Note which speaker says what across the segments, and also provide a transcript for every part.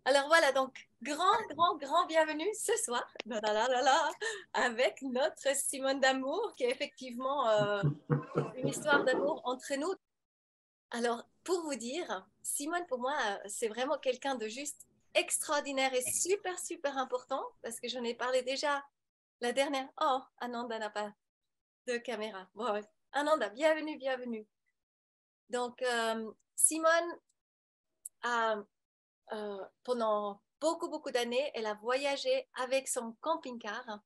Speaker 1: Alors voilà, donc grand bienvenue ce soir avec notre Simone d'amour qui est effectivement une histoire d'amour entre nous. Alors pour vous dire, Simone pour moi c'est vraiment quelqu'un de juste extraordinaire et super important parce que j'en ai parlé déjà la dernière. Oh, Ananda n'a pas de caméra. Bon, ouais. Ananda, bienvenue. Donc Simone a pendant beaucoup d'années, elle a voyagé avec son camping-car.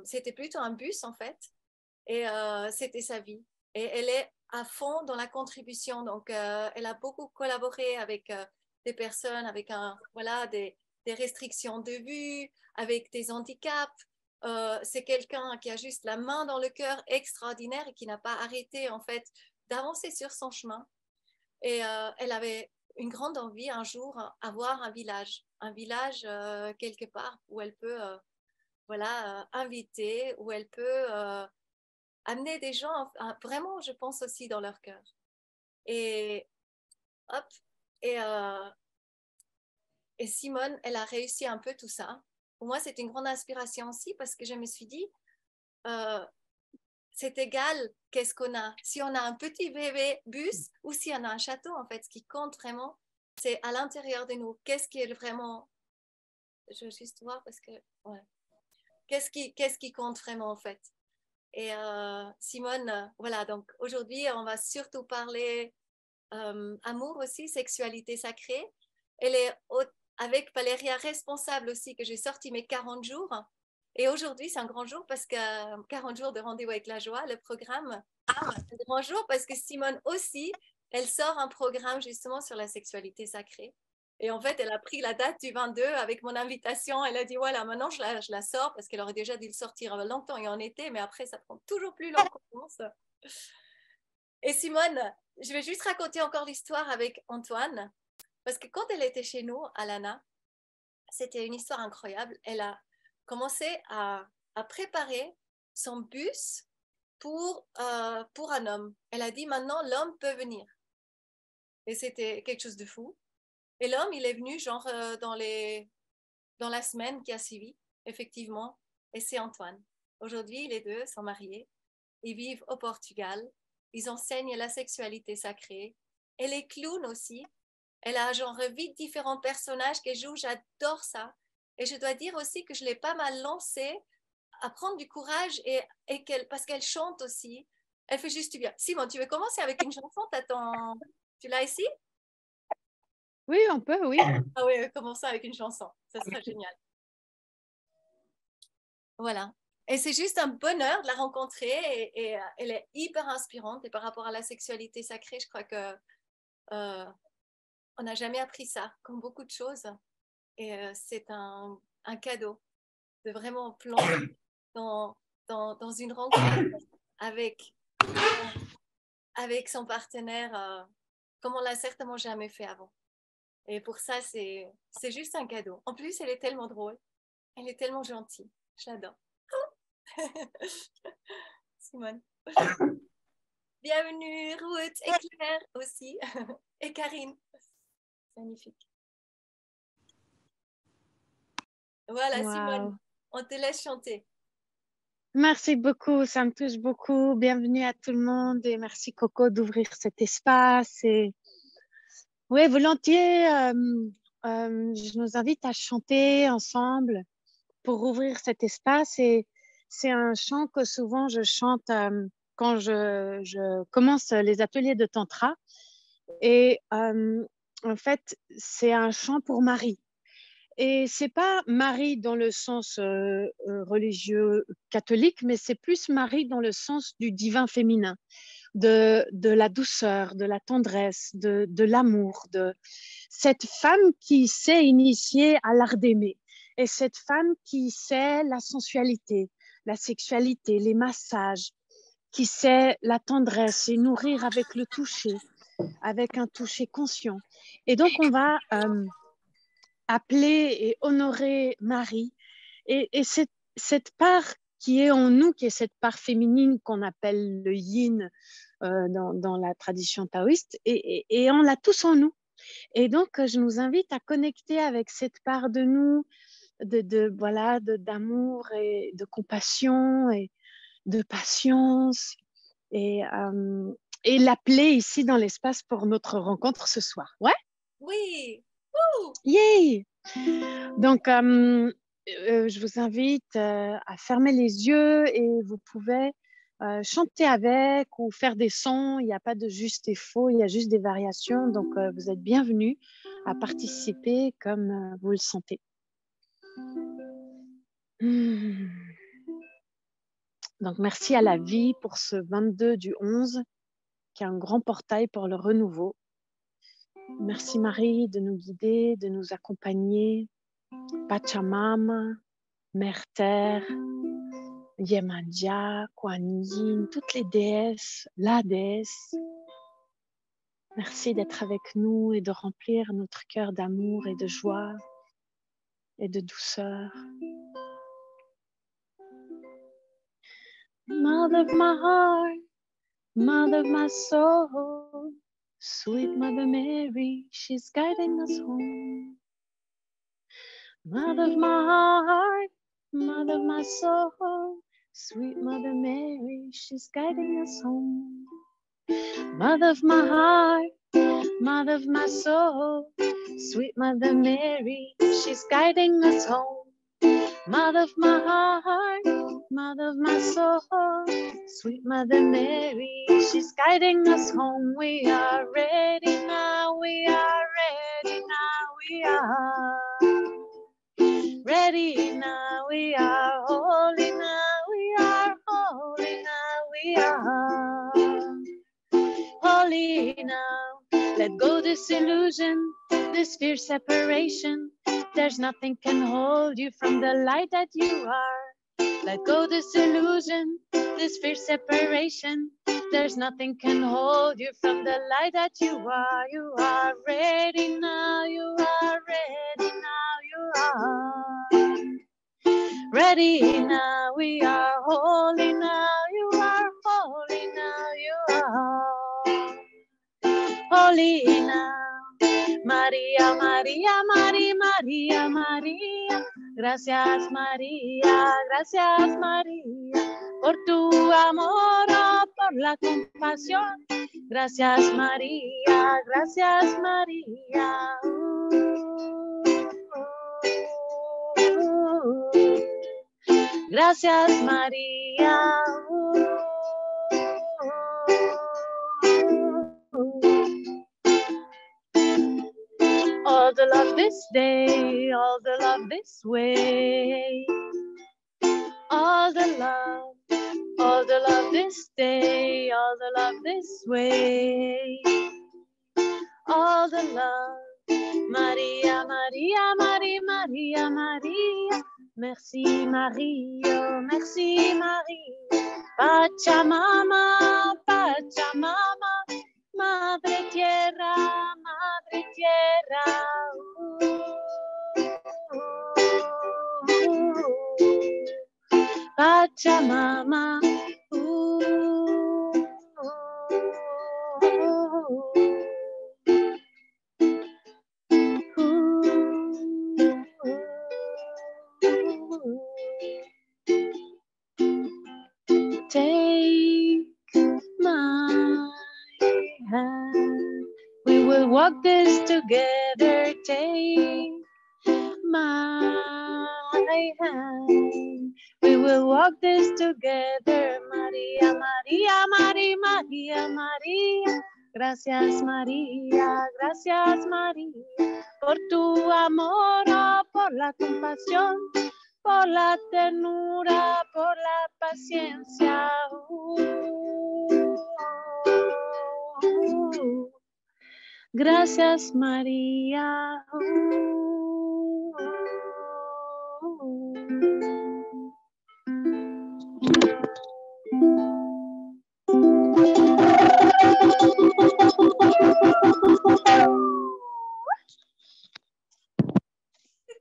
Speaker 1: C'était plutôt un bus en fait, et c'était sa vie. Et elle est à fond dans la contribution. Donc, elle a beaucoup collaboré avec des personnes avec voilà, des restrictions de vue, avec des handicaps. C'est quelqu'un qui a juste la main dans le cœur extraordinaire et qui n'a pas arrêté en fait d'avancer sur son chemin. Et elle avait une grande envie un jour avoir un village quelque part où elle peut voilà, inviter, où elle peut amener des gens vraiment, je pense aussi dans leur cœur. Et hop, et, euh, et Simone, elle a réussi un peu tout ça. Pour moi, c'est une grande inspiration aussi parce que je me suis dit, euh, c'est égal qu'est-ce qu'on a. Si on a un petit bébé bus ou si on a un château, en fait, ce qui compte vraiment, c'est à l'intérieur de nous. Qu'est-ce qui est vraiment. Je vais juste voir parce que. Ouais. Qu'est-ce qui compte vraiment, en fait. Et Simone, voilà, donc aujourd'hui, on va surtout parler amour aussi, sexualité sacrée. Elle est avec Valéria responsable aussi que j'ai sorti mes 40 jours. Et aujourd'hui, c'est un grand jour parce que 40 jours de rendez-vous avec la joie, le programme. Un grand jour parce que Simone aussi, elle sort un programme justement sur la sexualité sacrée. Et en fait, elle a pris la date du 22 avec mon invitation. Elle a dit, voilà, maintenant je la sors parce qu'elle aurait déjà dû le sortir longtemps et en été, mais après, ça prend toujours plus longtemps. Et Simone, je vais juste raconter encore l'histoire avec Antoine. Parce que quand elle était chez nous, à l'ANA, c'était une histoire incroyable. Elle a commencé à préparer son bus pour un homme. Elle a dit maintenant l'homme peut venir. Et c'était quelque chose de fou. Et l'homme, il est venu genre dans la semaine qui a suivi, effectivement. Et c'est Antoine. Aujourd'hui, les deux sont mariés. Ils vivent au Portugal. Ils enseignent la sexualité sacrée. Elle est clown aussi. Elle a genre 8 différents personnages qu'elle joue. J'adore ça. Et je dois dire aussi que je l'ai pas mal lancée à prendre du courage parce qu'elle chante aussi. Elle fait juste du bien. Simon, tu veux commencer avec une chanson? Tu l'as ici?
Speaker 2: Oui, on peut, oui.
Speaker 1: Ah oui, commençons avec une chanson. Ça serait génial. Voilà. Et c'est juste un bonheur de la rencontrer et elle est hyper inspirante. Et par rapport à la sexualité sacrée, je crois que on n'a jamais appris ça, comme beaucoup de choses. Et c'est un cadeau de vraiment plonger dans, dans une rencontre avec, avec son partenaire comme on l'a certainement jamais fait avant. Et pour ça, c'est juste un cadeau. En plus, elle est tellement drôle. Elle est tellement gentille. Je l'adore. Simone. Bienvenue, Ruth et Claire aussi. Et Karine. Magnifique. Voilà, Simone,
Speaker 2: Wow.
Speaker 1: on te laisse chanter.
Speaker 2: Merci beaucoup, ça me touche beaucoup. Bienvenue à tout le monde et merci Coco d'ouvrir cet espace. Et oui, volontiers, je nous invite à chanter ensemble pour ouvrir cet espace. Et c'est un chant que souvent je chante quand je commence les ateliers de Tantra. Et en fait, c'est un chant pour Marie. Et c'est pas Marie dans le sens religieux catholique, mais c'est plus Marie dans le sens du divin féminin, de la douceur, de la tendresse, de l'amour, de cette femme qui s'est initiée à l'art d'aimer et cette femme qui sait la sensualité, la sexualité, les massages, qui sait la tendresse et nourrir avec le toucher, avec un toucher conscient. Et donc on va appeler et honorer Marie. Et cette part qui est en nous, qui est cette part féminine qu'on appelle le yin dans la tradition taoïste, et on l'a tous en nous. Et donc, je nous invite à connecter avec cette part de nous, voilà, d'amour et de compassion et de patience et l'appeler ici dans l'espace pour notre rencontre ce soir. Ouais?
Speaker 1: Oui.
Speaker 2: Yay! Donc, je vous invite à fermer les yeux et vous pouvez chanter avec ou faire des sons. Il n'y a pas de juste et faux, il y a juste des variations. Donc, vous êtes bienvenus à participer comme vous le sentez. Donc, merci à la vie pour ce 22/11, qui est un grand portail pour le renouveau. Merci Marie de nous guider, de nous accompagner. Pachamama, Mère Terre, Yemanjá, Kuan Yin, toutes les déesses, la déesse. Merci d'être avec nous et de remplir notre cœur d'amour et de joie et de douceur. Mother of my heart, Mother of my soul, sweet Mother Mary, she's guiding us home. Mother of my heart, Mother of my soul, sweet Mother Mary, she's guiding us home. Mother of my heart, Mother of my soul, sweet Mother Mary, she's guiding us home. Mother of my heart, Mother of my soul, sweet Mother Mary, she's guiding us home. We are ready now, we are ready now, we are ready now, we are holy now, we are holy now, we are holy now. Let go this illusion, this fear separation. There's nothing can hold you from the light that you are. Let go this illusion, this fear separation. There's nothing can hold you from the light that you are. You are ready now, you are ready now, you are ready now, we are holy now, you are holy now, you are holy now. María, María, María, María, María, gracias María, gracias María, por tu amor, oh, por la compasión. Gracias María, gracias María. Gracias María. All the love this day, all the love this way. All the love this day, all the love this way. All the love, Maria, Maria, Maria, Maria, Maria. Merci Marie, oh, merci Marie. Pachamama, Pachamama, Madre Tierra, Madre Tierra. Pachamama. Take my hand, we will walk this together. Take my hand, we will walk this together. María, María, María, María, María. Gracias María, gracias María, por tu amor, oh, por la compasión, por la ternura, por la paciencia. Gracias María.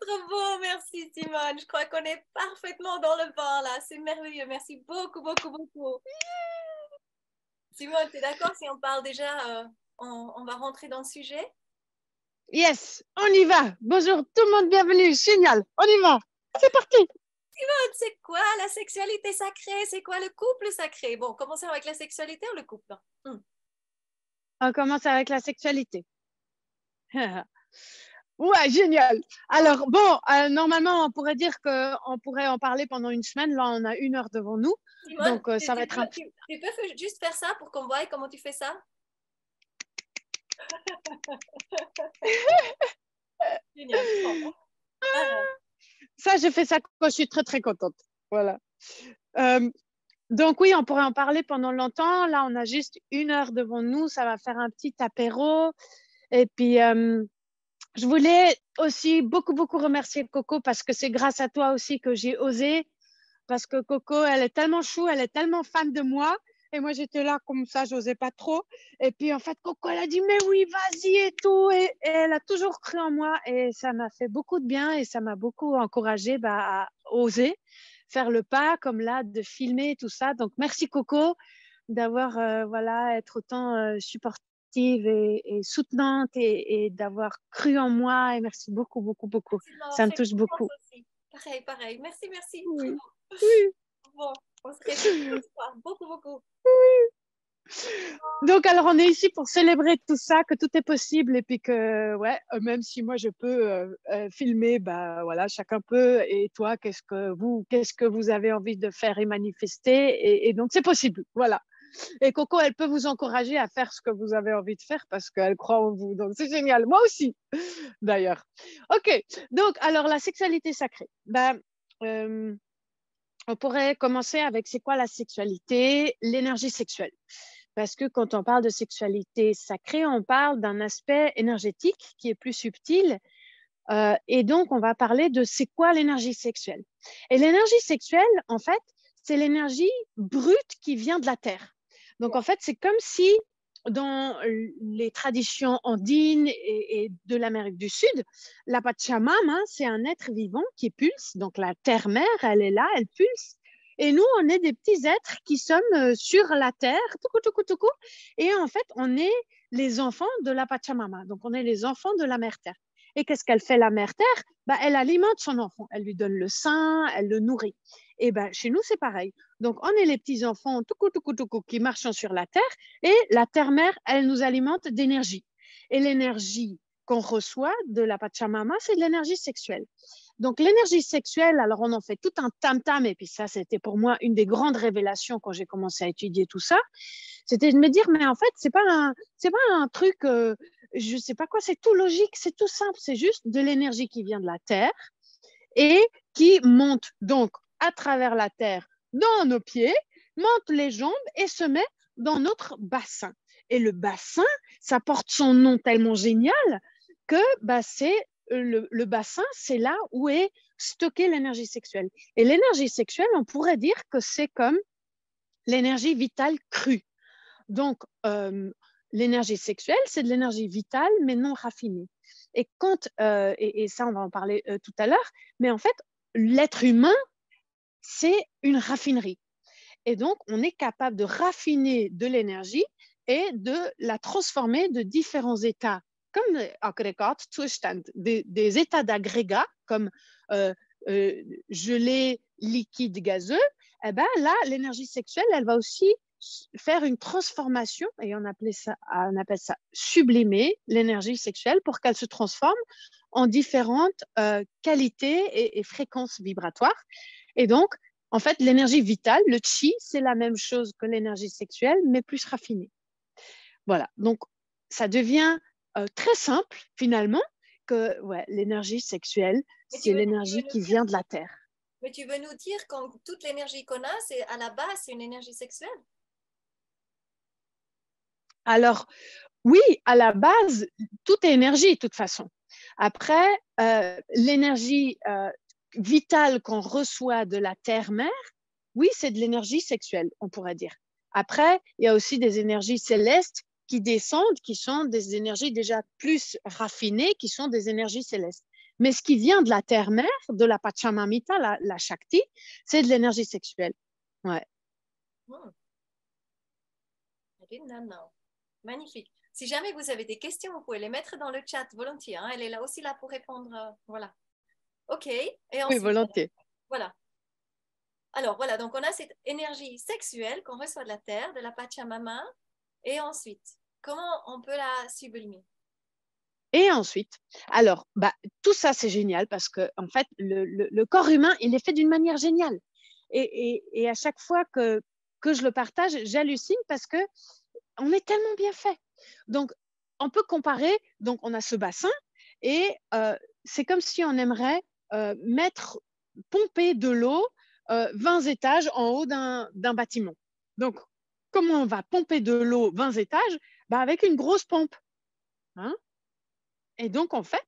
Speaker 1: Trop beau, merci Simone. Je crois qu'on est parfaitement dans le vent là. C'est merveilleux. Merci beaucoup, beaucoup, beaucoup. Simone, tu es d'accord si on parle déjà, on va rentrer dans le sujet?
Speaker 2: Yes, on y va. Bonjour tout le monde, bienvenue. Génial, on y va. C'est parti.
Speaker 1: Simone, c'est quoi la sexualité sacrée? C'est quoi le couple sacré? Bon, commençons avec la sexualité ou le couple?
Speaker 2: On commence avec la sexualité. Ouais, génial. Alors, bon, normalement, on pourrait dire qu'on pourrait en parler pendant une semaine. Là, on a 1 heure devant nous.
Speaker 1: Simone,
Speaker 2: Donc, ça va être un petit...
Speaker 1: tu peux juste faire ça pour qu'on voie comment tu fais ça? Génial. Bon. Alors,
Speaker 2: Ça, j'ai fait ça quand je suis très, très contente. Voilà. Euh, donc, oui, on pourrait en parler pendant longtemps. Là, on a juste 1 heure devant nous. Ça va faire un petit apéro. Et puis, je voulais aussi beaucoup, beaucoup remercier Coco parce que c'est grâce à toi aussi que j'ai osé. Parce que Coco, elle est tellement chou, elle est tellement fan de moi. Et moi, j'étais là comme ça, j'osais pas trop. Et puis, en fait, Coco, elle a dit, mais oui, vas-y et tout. Et elle a toujours cru en moi. Et ça m'a fait beaucoup de bien et ça m'a beaucoup encouragée à oser faire le pas, comme là, de filmer tout ça. Donc, merci Coco d'avoir, voilà, être autant supportive et soutenante et d'avoir cru en moi. Et merci beaucoup, beaucoup, beaucoup.
Speaker 1: merci de m'avoir
Speaker 2: Ça me
Speaker 1: fait
Speaker 2: touche
Speaker 1: confiance
Speaker 2: beaucoup.
Speaker 1: aussi. Pareil, pareil. Merci, merci.
Speaker 2: Oui, oui.
Speaker 1: Bon, on se répète ce soir. Beaucoup, beaucoup.
Speaker 2: Donc, alors, on est ici pour célébrer tout ça, que tout est possible et puis que, ouais, même si moi je peux filmer, bah voilà, chacun peut. Et toi, qu'est-ce que vous avez envie de faire et manifester et donc, c'est possible, voilà. Et Coco, elle peut vous encourager à faire ce que vous avez envie de faire parce qu'elle croit en vous. Donc, c'est génial. Moi aussi, d'ailleurs. OK. Donc, alors, la sexualité sacrée. Ben, on pourrait commencer avec c'est quoi la sexualité, l'énergie sexuelle. Parce que quand on parle de sexualité sacrée, on parle d'un aspect énergétique qui est plus subtil. Et donc, on va parler de c'est quoi l'énergie sexuelle. Et l'énergie sexuelle, en fait, c'est l'énergie brute qui vient de la Terre. Donc, en fait, c'est comme si dans les traditions andines et de l'Amérique du Sud, la Pachamama, c'est un être vivant qui pulse. Donc, la terre-mère, elle est là, elle pulse. Et nous, on est des petits êtres qui sommes sur la terre, toucou, toucou, toucou. Et en fait, on est les enfants de la Pachamama. Donc, on est les enfants de la mère terre. Et qu'est-ce qu'elle fait la mère terre? Bah, elle alimente son enfant. Elle lui donne le sein, elle le nourrit. Et ben, chez nous, c'est pareil. Donc, on est les petits-enfants toucou, toucou, toucou, qui marchent sur la terre et la terre-mère, elle nous alimente d'énergie. Et l'énergie qu'on reçoit de la Pachamama, c'est de l'énergie sexuelle. Donc, l'énergie sexuelle, alors on en fait tout un tam-tam, et puis ça, c'était pour moi une des grandes révélations quand j'ai commencé à étudier tout ça, c'était de me dire, mais en fait, c'est pas un truc, je sais pas quoi, c'est tout logique, c'est tout simple, c'est juste de l'énergie qui vient de la Terre et qui monte donc à travers la Terre dans nos pieds, monte les jambes et se met dans notre bassin. Et le bassin, ça porte son nom tellement génial que bah, c'est le bassin, c'est là où est stockée l'énergie sexuelle. Et l'énergie sexuelle, on pourrait dire que c'est comme l'énergie vitale crue. Donc, l'énergie sexuelle, c'est de l'énergie vitale, mais non raffinée. Et et ça, on va en parler tout à l'heure, mais en fait, l'être humain, c'est une raffinerie. Et donc, on est capable de raffiner de l'énergie et de la transformer de différents états, comme des états d'agrégat, comme gelé, liquide, gazeux. Eh ben, là, l'énergie sexuelle, elle va aussi faire une transformation, et on appelle ça sublimer l'énergie sexuelle pour qu'elle se transforme en différentes qualités et fréquences vibratoires. Et donc, en fait, l'énergie vitale, le chi, c'est la même chose que l'énergie sexuelle, mais plus raffinée. Voilà, donc ça devient très simple finalement que ouais, l'énergie sexuelle, c'est l'énergie qui vient de la Terre.
Speaker 1: Mais tu veux nous dire que toute l'énergie qu'on a, c'est à la base, c'est une énergie sexuelle?
Speaker 2: Alors, oui, à la base, tout est énergie de toute façon. Après, l'énergie vitale qu'on reçoit de la Terre-Mère, oui, c'est de l'énergie sexuelle, on pourrait dire. Après, il y a aussi des énergies célestes qui descendent, qui sont des énergies déjà plus raffinées, qui sont des énergies célestes. Mais ce qui vient de la terre-mère, de la Pachamamita, la Shakti, c'est de l'énergie sexuelle. Ouais.
Speaker 1: I didn't know. Magnifique. Si jamais vous avez des questions, vous pouvez les mettre dans le chat volontiers. Hein. Elle est là aussi là pour répondre. Voilà. OK. Et
Speaker 2: Oui,
Speaker 1: ensuite,
Speaker 2: volontiers.
Speaker 1: voilà. Alors, voilà. Donc, on a cette énergie sexuelle qu'on reçoit de la Terre, de la Pachamama. Et ensuite, comment on peut la sublimer?
Speaker 2: Et ensuite, alors, tout ça, c'est génial parce que, en fait, le corps humain, il est fait d'une manière géniale. Et à chaque fois que je le partage, j'hallucine parce que on est tellement bien fait. Donc, on peut comparer, donc on a ce bassin et c'est comme si on aimerait pomper de l'eau 20 étages en haut d'un bâtiment. Donc, comment on va pomper de l'eau 20 étages? Avec une grosse pompe. Hein. Et donc, en fait,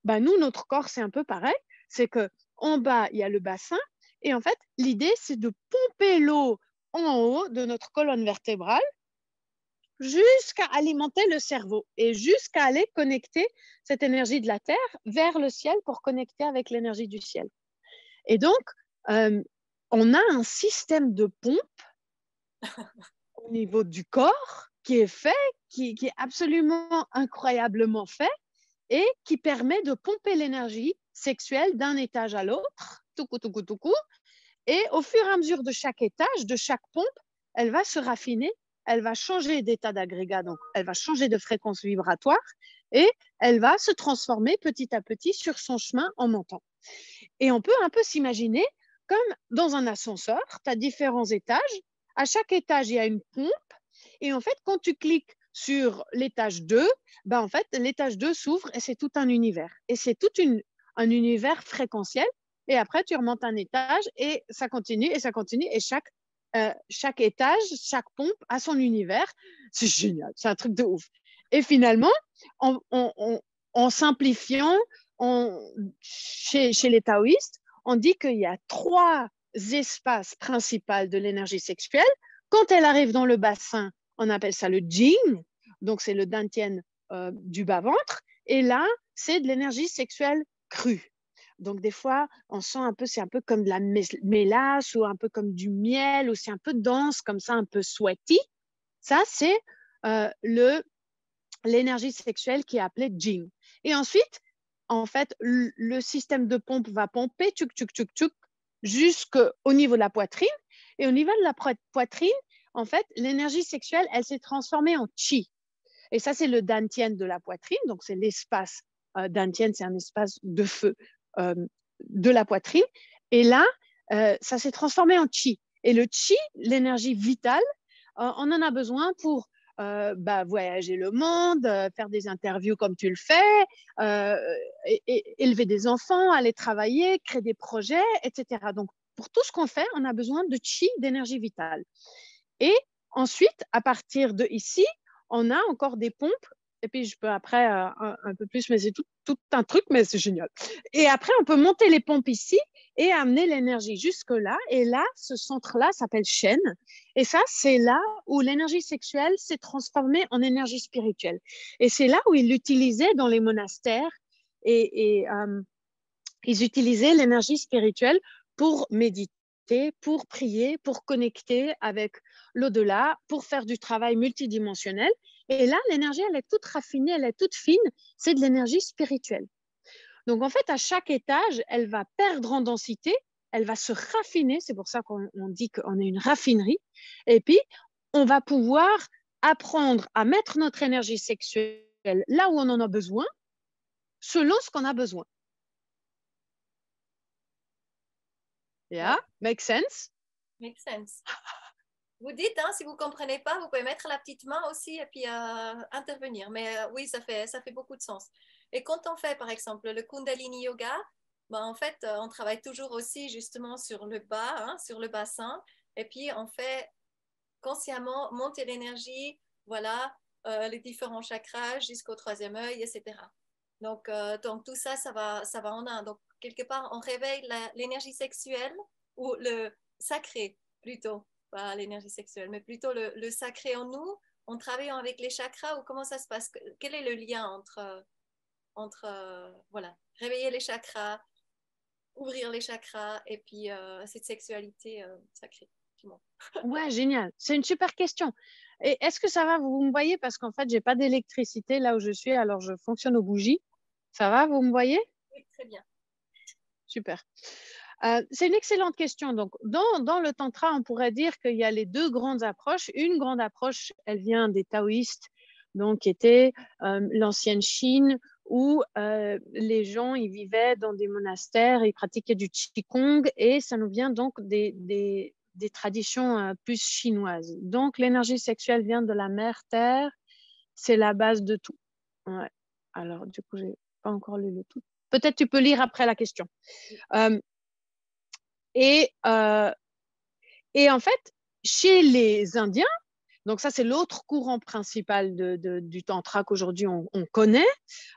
Speaker 2: nous, notre corps, c'est un peu pareil. C'est qu'en bas, il y a le bassin. Et en fait, l'idée, c'est de pomper l'eau en haut de notre colonne vertébrale jusqu'à alimenter le cerveau et jusqu'à aller connecter cette énergie de la Terre vers le ciel pour connecter avec l'énergie du ciel. Et donc, on a un système de pompe au niveau du corps qui est fait, qui est absolument incroyablement fait et qui permet de pomper l'énergie sexuelle d'un étage à l'autre, tout coup. Et au fur et à mesure de chaque étage, de chaque pompe, elle va se raffiner, elle va changer d'état d'agrégat, donc elle va changer de fréquence vibratoire et elle va se transformer petit à petit sur son chemin en montant. Et on peut un peu s'imaginer comme dans un ascenseur, tu as différents étages. À chaque étage, il y a une pompe. Et en fait, quand tu cliques sur l'étage 2, en fait, l'étage 2 s'ouvre et c'est tout un univers. Et c'est tout un univers fréquentiel. Et après, tu remontes un étage et ça continue et ça continue. Et chaque étage, chaque pompe a son univers. C'est génial, c'est un truc de ouf. Et finalement, en simplifiant, chez les taoïstes, on dit qu'il y a 3 espaces principaux de l'énergie sexuelle. Quand elle arrive dans le bassin, on appelle ça le jing, donc c'est le dantian du bas-ventre. Et là, c'est de l'énergie sexuelle crue. Donc des fois, on sent c'est un peu comme de la mélasse ou un peu comme du miel ou c'est un peu dense, comme ça, un peu sweaty. Ça, c'est l'énergie sexuelle qui est appelée jing. Et ensuite, en fait, le système de pompe va pomper jusqu'au niveau de la poitrine. Et au niveau de la poitrine, en fait, l'énergie sexuelle, elle s'est transformée en chi. Et ça, c'est le dantian de la poitrine. Donc, c'est l'espace. Dantian, c'est un espace de feu de la poitrine. Et là, ça s'est transformé en chi. Et le chi, l'énergie vitale, on en a besoin pour voyager le monde, faire des interviews comme tu le fais, élever des enfants, aller travailler, créer des projets, etc. Donc, pour tout ce qu'on fait, on a besoin de chi, d'énergie vitale. Et ensuite, à partir de ici, on a encore des pompes. Et puis, je peux après un peu plus, mais c'est tout un truc, mais c'est génial. Et après, on peut monter les pompes ici et amener l'énergie jusque-là. Et là, ce centre-là s'appelle Shen. Et ça, c'est là où l'énergie sexuelle s'est transformée en énergie spirituelle. Et c'est là où ils l'utilisaient dans les monastères. Et ils utilisaient l'énergie spirituelle pour méditer, pour prier, pour connecter avec l'au-delà, pour faire du travail multidimensionnel. Et là, l'énergie, elle est toute raffinée, elle est toute fine. C'est de l'énergie spirituelle. Donc, en fait, à chaque étage, elle va perdre en densité, elle va se raffiner. C'est pour ça qu'on dit qu'on est une raffinerie. Et puis, on va pouvoir apprendre à mettre notre énergie sexuelle là où on en a besoin, selon ce qu'on a besoin. Yeah, make sense?
Speaker 1: Make sense. Vous dites, hein, si vous ne comprenez pas, vous pouvez mettre la petite main aussi et puis intervenir. Mais oui, ça fait beaucoup de sens. Et quand on fait, par exemple, le Kundalini Yoga, en fait, on travaille toujours aussi justement sur le bas, hein, sur le bassin. Et puis, on fait consciemment monter l'énergie, voilà, les différents chakras jusqu'au troisième œil, etc. Donc tout ça, ça va en un. Donc, quelque part, on réveille l'énergie sexuelle ou le sacré plutôt, pas l'énergie sexuelle, mais plutôt le sacré en nous, en travaillant avec les chakras ou comment ça se passe? Quel est le lien entre voilà, réveiller les chakras, ouvrir les chakras et puis cette sexualité sacrée?
Speaker 2: Ouais, génial. C'est une super question. Et est-ce que ça va, vous me voyez? Parce qu'en fait, j'ai pas d'électricité là où je suis, alors je fonctionne aux bougies. Ça va, vous me voyez?
Speaker 1: Oui, très bien.
Speaker 2: Super. C'est une excellente question. Donc, dans le tantra, on pourrait dire qu'il y a les deux grandes approches. Une grande approche, elle vient des taoïstes, donc qui était l'ancienne Chine, où les gens ils vivaient dans des monastères, ils pratiquaient du qigong, et ça nous vient donc des traditions plus chinoises. Donc, l'énergie sexuelle vient de la mère terre, c'est la base de tout. Ouais. Alors, du coup, j'ai pas encore lu le tout. Peut-être tu peux lire après la question. Euh, et, euh, et en fait, chez les Indiens, donc ça c'est l'autre courant principal du tantra qu'aujourd'hui on connaît.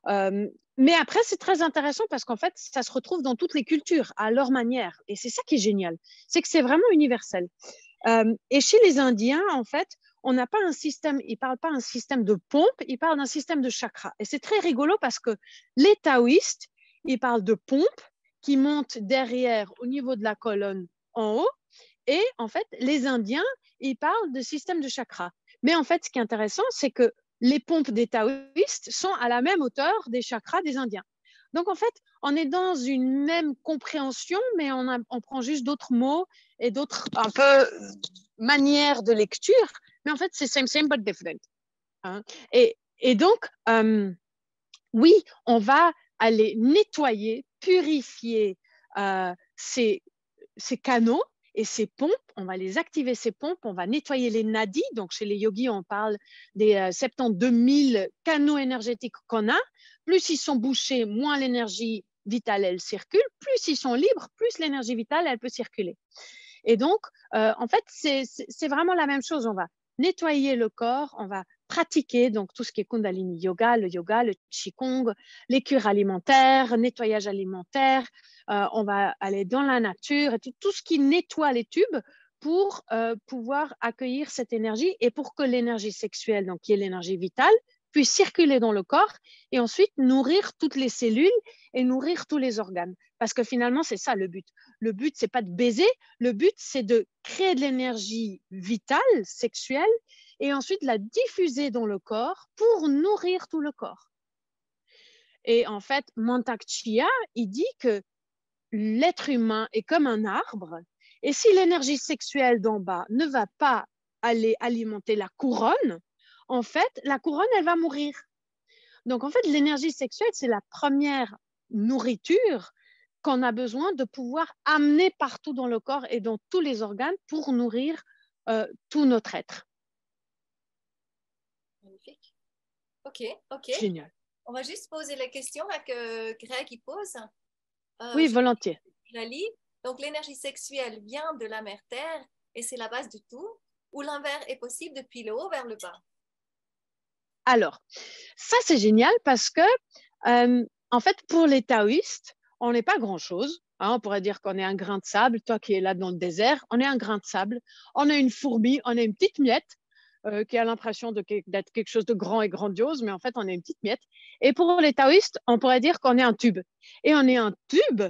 Speaker 2: Euh, mais après, c'est très intéressant parce qu'en fait, ça se retrouve dans toutes les cultures, à leur manière. Et c'est ça qui est génial, c'est que c'est vraiment universel. Et chez les Indiens, en fait, on n'a pas un système, ils ne parlent pas un système de pompe, ils parlent d'un système de chakra. Et c'est très rigolo parce que les taoïstes, ils parlent de pompe qui monte derrière au niveau de la colonne en haut. Et en fait, les Indiens, ils parlent de système de chakra. Mais en fait, ce qui est intéressant, c'est que les pompes des taoïstes sont à la même hauteur des chakras des Indiens. Donc, en fait, on est dans une même compréhension, mais on prend juste d'autres mots et d'autres un peu manières de lecture. Mais en fait, c'est same but different. Hein. Et donc, oui, on va aller nettoyer, purifier ces canaux et ces pompes, on va les activer, ces pompes, on va nettoyer les nadis. Donc, chez les yogis, on parle des 72 000 canaux énergétiques qu'on a. Plus ils sont bouchés, moins l'énergie vitale, elle circule. Plus ils sont libres, plus l'énergie vitale, elle peut circuler. Et donc, en fait, c'est vraiment la même chose. On va nettoyer le corps, on va pratiquer donc tout ce qui est Kundalini yoga, le Qigong, les cures alimentaires, nettoyage alimentaire. On va aller dans la nature et tout ce qui nettoie les tubes pour pouvoir accueillir cette énergie et pour que l'énergie sexuelle, donc qui est l'énergie vitale, puisse circuler dans le corps et ensuite nourrir toutes les cellules et nourrir tous les organes. Parce que finalement, c'est ça le but. Le but, c'est pas de baiser, le but, c'est de créer de l'énergie vitale, sexuelle, et ensuite la diffuser dans le corps pour nourrir tout le corps. Et en fait, Mantak Chia, il dit que l'être humain est comme un arbre, et si l'énergie sexuelle d'en bas ne va pas aller alimenter la couronne, en fait, la couronne, elle va mourir. Donc, en fait, l'énergie sexuelle, c'est la première nourriture qu'on a besoin de pouvoir amener partout dans le corps et dans tous les organes pour nourrir tout notre être.
Speaker 1: Magnifique. OK, OK.
Speaker 2: Génial.
Speaker 1: On va juste poser la question que Greg il pose.
Speaker 2: Oui, volontiers.
Speaker 1: Je la lis. Donc, l'énergie sexuelle vient de la mère Terre et c'est la base de tout, ou l'inverse est possible depuis le haut vers le bas?
Speaker 2: Alors, ça, c'est génial parce que, en fait, pour les taoïstes, on n'est pas grand-chose. Hein, on pourrait dire qu'on est un grain de sable. Toi qui es là dans le désert, on est un grain de sable. On est une fourmi, on est une petite miette qui a l'impression d'être quelque chose de grand et grandiose, mais en fait, on est une petite miette. Et pour les taoïstes, on pourrait dire qu'on est un tube. Et on est un tube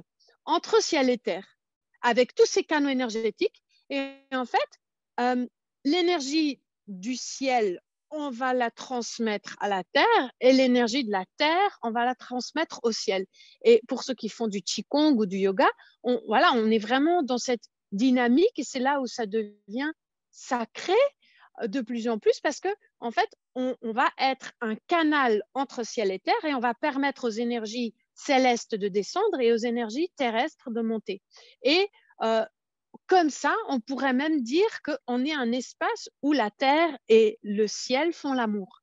Speaker 2: entre ciel et terre, avec tous ces canaux énergétiques. Et en fait, l'énergie du ciel, on va la transmettre à la terre et l'énergie de la terre, on va la transmettre au ciel. Et pour ceux qui font du qigong ou du yoga, voilà, on est vraiment dans cette dynamique et c'est là où ça devient sacré de plus en plus parce que en fait, on va être un canal entre ciel et terre et on va permettre aux énergies célestes de descendre et aux énergies terrestres de monter. Et comme ça, on pourrait même dire qu'on est un espace où la terre et le ciel font l'amour.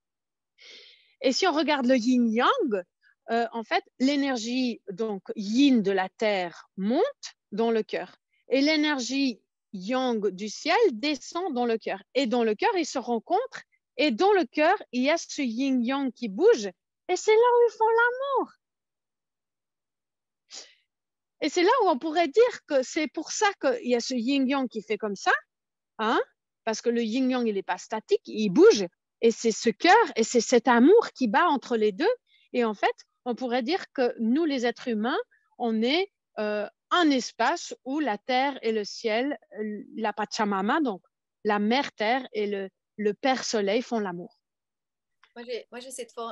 Speaker 2: Et si on regarde le yin-yang, en fait, l'énergie donc yin de la terre monte dans le cœur et l'énergie yang du ciel descend dans le cœur. Et dans le cœur, ils se rencontrent et dans le cœur, il y a ce yin-yang qui bouge et c'est là où ils font l'amour. Et c'est là où on pourrait dire que c'est pour ça qu'il y a ce yin-yang qui fait comme ça, hein, parce que le yin-yang, il n'est pas statique, il bouge. Et c'est ce cœur et c'est cet amour qui bat entre les deux. Et en fait, on pourrait dire que nous, les êtres humains, on est un espace où la terre et le ciel, la Pachamama, donc la mère terre et le Père Soleil font l'amour.
Speaker 1: Moi,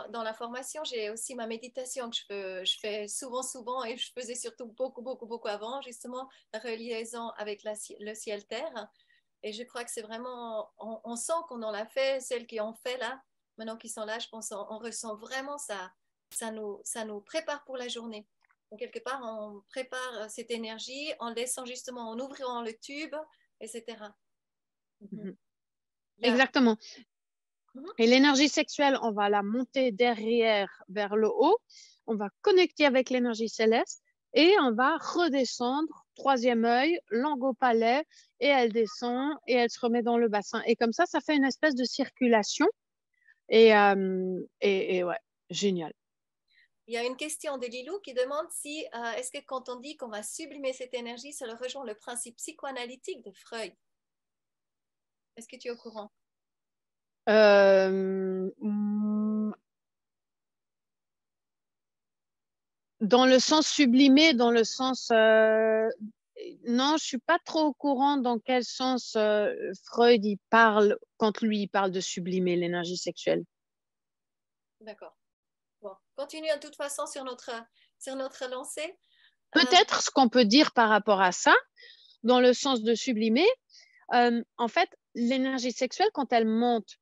Speaker 1: dans la formation, j'ai aussi ma méditation que je fais souvent et je faisais surtout beaucoup avant, justement, la reliaison avec le ciel-terre. Et je crois que c'est vraiment, on sent qu'on en a fait, celles qui ont fait là, maintenant qu'ils sont là, je pense on ressent vraiment ça, ça nous prépare pour la journée. Donc, quelque part, on prépare cette énergie en laissant justement, en ouvrant le tube, etc.
Speaker 2: Mhm.
Speaker 1: Yeah.
Speaker 2: Exactement.
Speaker 1: Mhm.
Speaker 2: Et l'énergie sexuelle, on va la monter derrière vers le haut, on va connecter avec l'énergie céleste et on va redescendre, troisième œil, langue au palais, et elle descend et elle se remet dans le bassin. Et comme ça fait une espèce de circulation. Et ouais, génial.
Speaker 1: Il y a une question de Lilou qui demande si est-ce que quand on dit qu'on va sublimer cette énergie, cela rejoint le principe psychoanalytique de Freud. Est-ce que tu es au courant?
Speaker 2: Dans le sens sublimé, dans le sens... non, je ne suis pas trop au courant dans quel sens Freud il parle quand lui il parle de sublimer l'énergie sexuelle.
Speaker 1: D'accord. Bon, continuons de toute façon sur notre lancée.
Speaker 2: Peut-être ce qu'on peut dire par rapport à ça, dans le sens de sublimer, en fait, l'énergie sexuelle, quand elle monte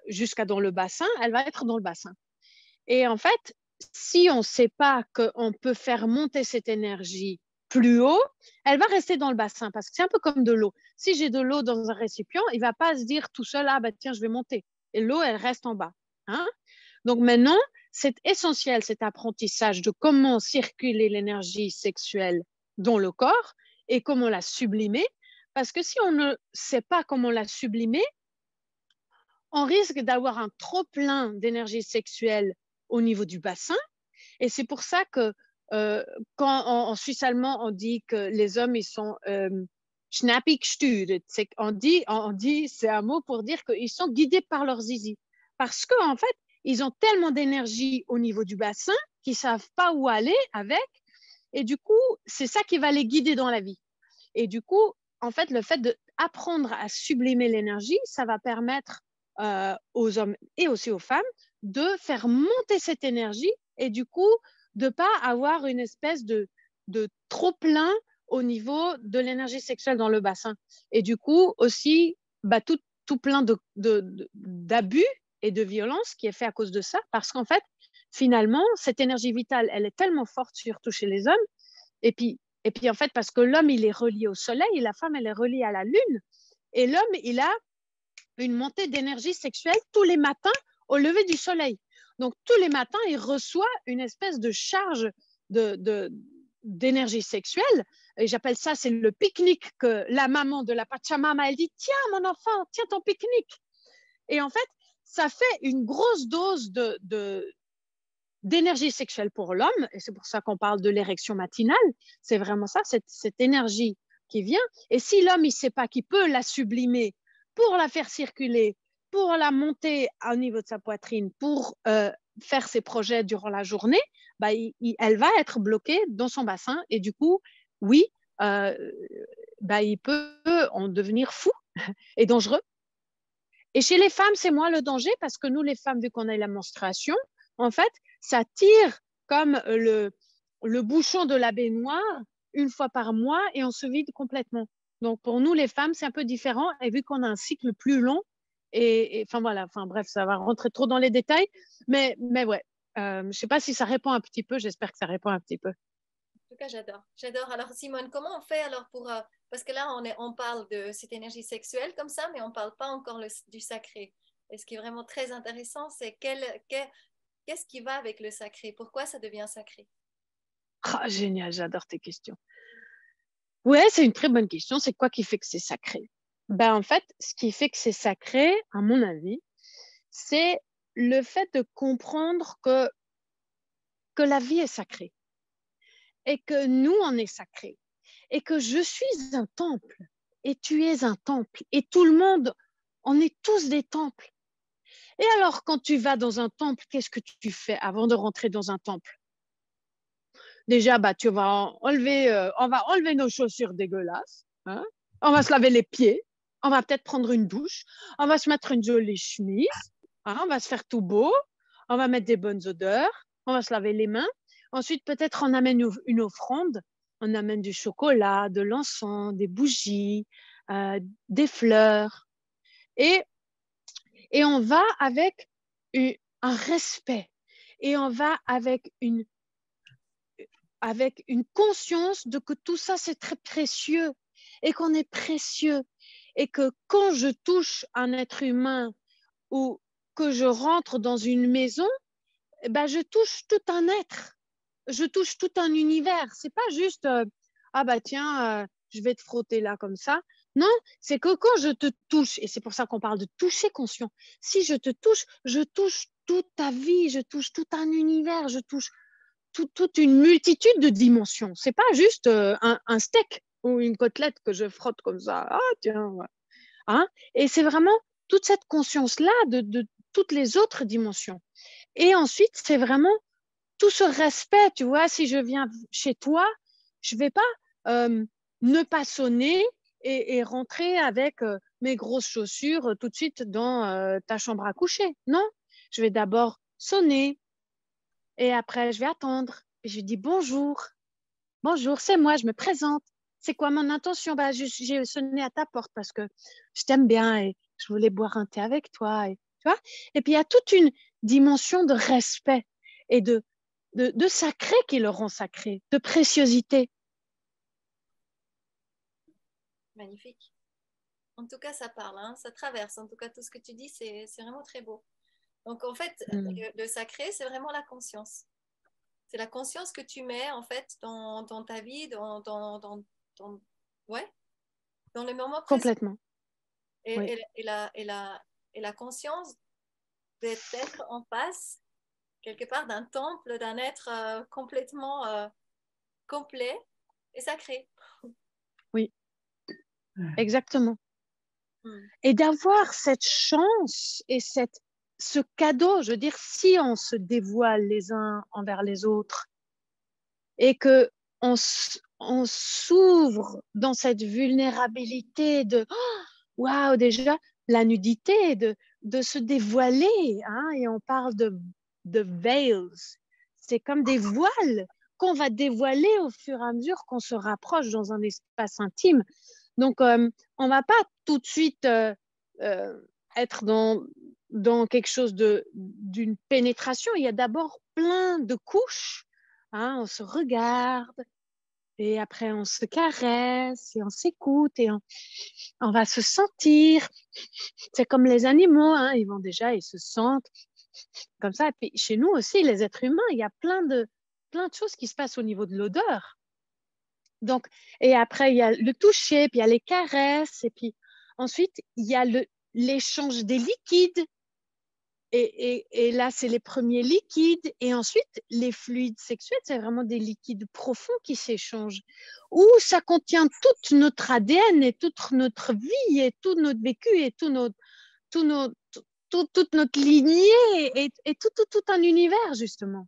Speaker 2: jusqu'à dans le bassin, elle va être dans le bassin. Et en fait, si on ne sait pas qu'on peut faire monter cette énergie plus haut, elle va rester dans le bassin parce que c'est un peu comme de l'eau. Si j'ai de l'eau dans un récipient, il ne va pas se dire tout seul, ah bah tiens, je vais monter. Et l'eau, elle reste en bas. Hein? Donc maintenant, c'est essentiel cet apprentissage de comment circuler l'énergie sexuelle dans le corps et comment la sublimer. Parce que si on ne sait pas comment la sublimer, on risque d'avoir un trop plein d'énergie sexuelle au niveau du bassin. Et c'est pour ça que quand en Suisse allemand, on dit que les hommes, ils sont schnappig gesteuert. On dit, c'est un mot pour dire qu'ils sont guidés par leur zizi. Parce qu'en fait, ils ont tellement d'énergie au niveau du bassin qu'ils ne savent pas où aller avec. Et du coup, c'est ça qui va les guider dans la vie. Et du coup, en fait, le fait d'apprendre à sublimer l'énergie, ça va permettre aux hommes et aussi aux femmes de faire monter cette énergie et du coup, de ne pas avoir une espèce de trop plein au niveau de l'énergie sexuelle dans le bassin. Et du coup, aussi, bah, tout plein d'abus et de violence qui est fait à cause de ça, parce qu'en fait, finalement, cette énergie vitale, elle est tellement forte, surtout chez les hommes, et puis, en fait, parce que l'homme, il est relié au soleil et la femme, elle est reliée à la lune. Et l'homme, il a une montée d'énergie sexuelle tous les matins au lever du soleil. Donc, tous les matins, il reçoit une espèce de charge d'énergie sexuelle. Et j'appelle ça, c'est le pique-nique que la maman de la Pachamama, elle dit, tiens, mon enfant, tiens ton pique-nique. Et en fait, ça fait une grosse dose d'énergie sexuelle pour l'homme, et c'est pour ça qu'on parle de l'érection matinale, c'est vraiment ça, cette énergie qui vient. Et si l'homme, il ne sait pas qu'il peut la sublimer pour la faire circuler, pour la monter au niveau de sa poitrine, pour faire ses projets durant la journée, bah, elle va être bloquée dans son bassin, et du coup, oui, bah, il peut en devenir fou et dangereux. Et chez les femmes, c'est moins le danger parce que nous, les femmes, vu qu'on a la menstruation, en fait, ça tire comme le bouchon de la baignoire une fois par mois et on se vide complètement. Donc, pour nous, les femmes, c'est un peu différent. Et vu qu'on a un cycle plus long, enfin voilà, enfin bref, ça va rentrer trop dans les détails. Mais ouais, je ne sais pas si ça répond un petit peu. J'espère que ça répond un petit peu.
Speaker 1: En tout cas, j'adore. J'adore. Alors, Simone, comment on fait alors pour... parce que là, on parle de cette énergie sexuelle comme ça, mais on ne parle pas encore du sacré. Et ce qui est vraiment très intéressant, c'est qu'est-ce qui va avec le sacré? Pourquoi ça devient sacré?
Speaker 2: Ah, génial, j'adore tes questions. Ouais, c'est une très bonne question. C'est quoi qui fait que c'est sacré? Ben, en fait, ce qui fait que c'est sacré, à mon avis, c'est le fait de comprendre que la vie est sacrée et que nous, on est sacrés et que je suis un temple et tu es un temple et tout le monde, on est tous des temples. Et alors, quand tu vas dans un temple, qu'est-ce que tu fais avant de rentrer dans un temple? Déjà, bah, on va enlever nos chaussures dégueulasses, hein? On va se laver les pieds, On va peut-être prendre une douche. On va se mettre une jolie chemise. Hein, on va se faire tout beau. On va mettre des bonnes odeurs. On va se laver les mains. Ensuite, peut-être on amène une offrande. On amène du chocolat, de l'encens, des bougies, des fleurs. Et on va avec un respect. Et on va avec une conscience de que tout ça, c'est très précieux et qu'on est précieux. Et que quand je touche un être humain ou que je rentre dans une maison, ben, je touche tout un être. Je touche tout un univers. C'est pas juste, ah bah tiens, je vais te frotter là comme ça. Non, c'est que quand je te touche, et c'est pour ça qu'on parle de toucher conscient, si je te touche, je touche toute ta vie, je touche tout un univers, je touche toute une multitude de dimensions. C'est pas juste un steak ou une côtelette que je frotte comme ça. Ah tiens, ouais. Hein? Et c'est vraiment toute cette conscience-là de toutes les autres dimensions. Et ensuite, c'est vraiment tout ce respect, tu vois, si je viens chez toi, je vais pas ne pas sonner et rentrer avec mes grosses chaussures tout de suite dans ta chambre à coucher. Non, je vais d'abord sonner et après je vais attendre. Et je dis bonjour, bonjour, c'est moi, je me présente. C'est quoi mon intention? Bah, j'ai sonné à ta porte parce que je t'aime bien et je voulais boire un thé avec toi. Et, tu vois? Et puis, il y a toute une dimension de respect et de sacré qui le rend sacré, de préciosité.
Speaker 1: Magnifique. En tout cas, ça parle, hein, ça traverse. En tout cas, tout ce que tu dis, c'est vraiment très beau. Donc, en fait, le sacré, c'est vraiment la conscience. C'est la conscience que tu mets, en fait, dans ta vie, ouais, dans le moment présent.
Speaker 2: Complètement.
Speaker 1: Et,
Speaker 2: Oui.
Speaker 1: et la conscience d'être en face, quelque part, d'un temple, d'un être complètement complet et sacré.
Speaker 2: Oui, exactement.
Speaker 1: Mm.
Speaker 2: Et d'avoir cette chance et ce cadeau, je veux dire, si on se dévoile les uns envers les autres et que on s'ouvre dans cette vulnérabilité de waouh, déjà la nudité, de se dévoiler, hein, et on parle de veils, c'est comme des voiles qu'on va dévoiler au fur et à mesure qu'on se rapproche dans un espace intime. Donc, on va pas tout de suite euh, être dans quelque chose d'une pénétration. Il y a d'abord plein de couches. Hein, on se regarde et après on se caresse et on s'écoute et on va se sentir. C'est comme les animaux, hein, ils se sentent comme ça. Et puis chez nous aussi, les êtres humains, il y a plein de choses qui se passent au niveau de l'odeur. Donc, et après, il y a le toucher, puis il y a les caresses, et puis ensuite, il y a l'échange des liquides. Et là, c'est les premiers liquides. Et ensuite, les fluides sexuels, c'est vraiment des liquides profonds qui s'échangent, où ça contient toute notre ADN et toute notre vie et tout notre vécu et tout notre, toute notre lignée et tout un univers, justement.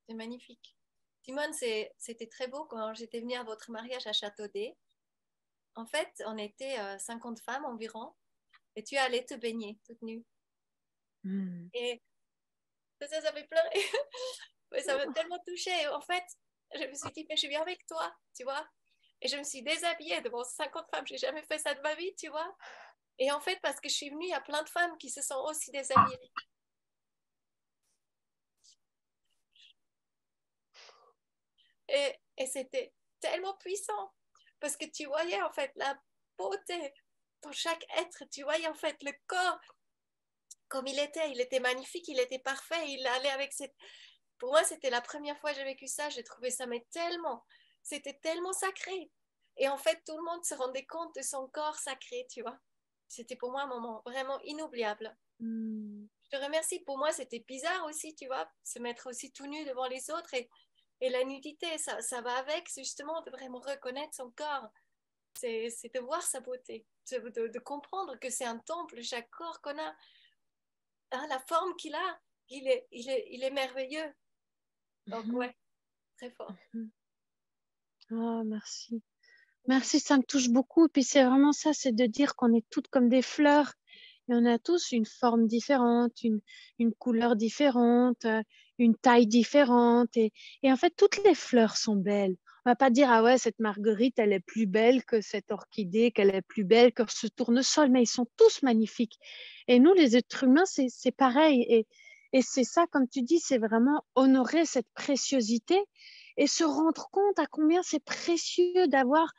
Speaker 1: C'est magnifique. Simone, c'était très beau quand j'étais venue à votre mariage à Châteaudet. En fait, on était 50 femmes environ et tu allais te baigner toute nue. Et ça fait pleurer. Mais ça m'a tellement touchée. En fait, je me suis dit, mais je viens avec toi, tu vois. Et je me suis déshabillée devant 50 femmes. J'ai jamais fait ça de ma vie, tu vois. Et en fait, parce que je suis venue, il y a plein de femmes qui se sont aussi déshabillées. Et c'était tellement puissant. Parce que tu voyais en fait la beauté dans chaque être. Tu voyais en fait le corps comme il était magnifique, il était parfait, il allait avec cette... Pour moi, c'était la première fois que j'ai vécu ça, j'ai trouvé ça mais tellement, c'était tellement sacré. Et en fait, tout le monde se rendait compte de son corps sacré, tu vois. C'était pour moi un moment vraiment inoubliable. Je te remercie. Pour moi, c'était bizarre aussi, tu vois, se mettre aussi tout nu devant les autres et la nudité, ça va avec justement de vraiment reconnaître son corps. C'est de voir sa beauté, de comprendre que c'est un temple, chaque corps qu'on a, hein, la forme qu'il a, il est merveilleux. Donc, ouais, très fort.
Speaker 2: Oh, merci. Merci, ça me touche beaucoup. Et puis c'est vraiment ça, c'est de dire qu'on est toutes comme des fleurs. Et on a tous une forme différente, une couleur différente, une taille différente. Et en fait, toutes les fleurs sont belles. On va pas dire, ah ouais, cette marguerite, elle est plus belle que cette orchidée, qu'elle est plus belle que ce tournesol, mais ils sont tous magnifiques. Et nous, les êtres humains, c'est pareil. Et c'est ça, comme tu dis, c'est vraiment honorer cette préciosité et se rendre compte à combien c'est précieux d'avoir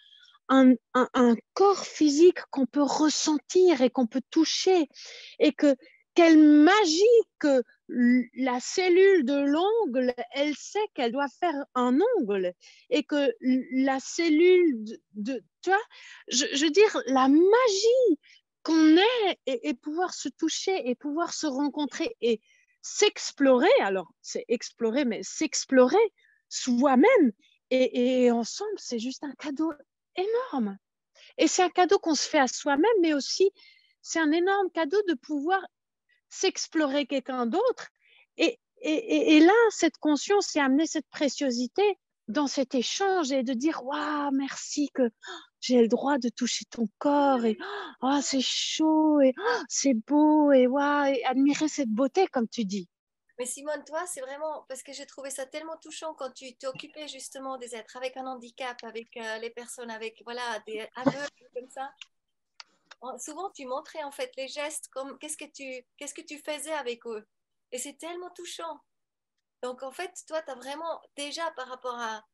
Speaker 2: un corps physique qu'on peut ressentir et qu'on peut toucher. Et que quelle magie que la cellule de l'ongle, elle sait qu'elle doit faire un ongle. Et que la cellule tu vois, je veux dire, la magie qu'on est et pouvoir se toucher et pouvoir se rencontrer et s'explorer. Alors, c'est explorer, mais s'explorer soi-même et ensemble, c'est juste un cadeau énorme. Et c'est un cadeau qu'on se fait à soi-même, mais aussi c'est un énorme cadeau de pouvoir s'explorer quelqu'un d'autre. Et là, cette conscience et amener cette préciosité dans cet échange et de dire waouh, merci que j'ai le droit de toucher ton corps et oh, c'est chaud et oh, c'est beau et waouh, et admirer cette beauté, comme tu dis.
Speaker 1: Mais Simone, toi, c'est vraiment parce que j'ai trouvé ça tellement touchant quand tu t'occupais justement des êtres avec un handicap, avec les personnes avec voilà des aveugles comme ça. Souvent, tu montrais en fait les gestes comme qu'est-ce que tu faisais avec eux. Et c'est tellement touchant. Donc en fait, toi, tu as vraiment déjà par rapport à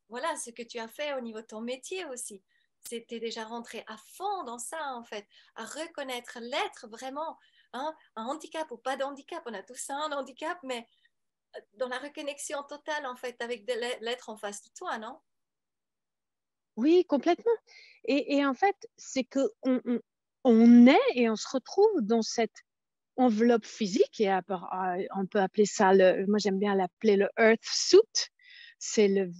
Speaker 1: voilà ce que tu as fait au niveau de ton métier aussi. C'était déjà rentré à fond dans ça en fait, à reconnaître l'être vraiment, hein, un handicap ou pas de handicap. On a tous un handicap, mais dans la reconnexion totale en fait avec l'être en face de toi, non?
Speaker 2: Oui, complètement. Et en fait, c'est que on est et on se retrouve dans cette enveloppe physique et on peut appeler ça moi j'aime bien l'appeler le earth suit, c'est le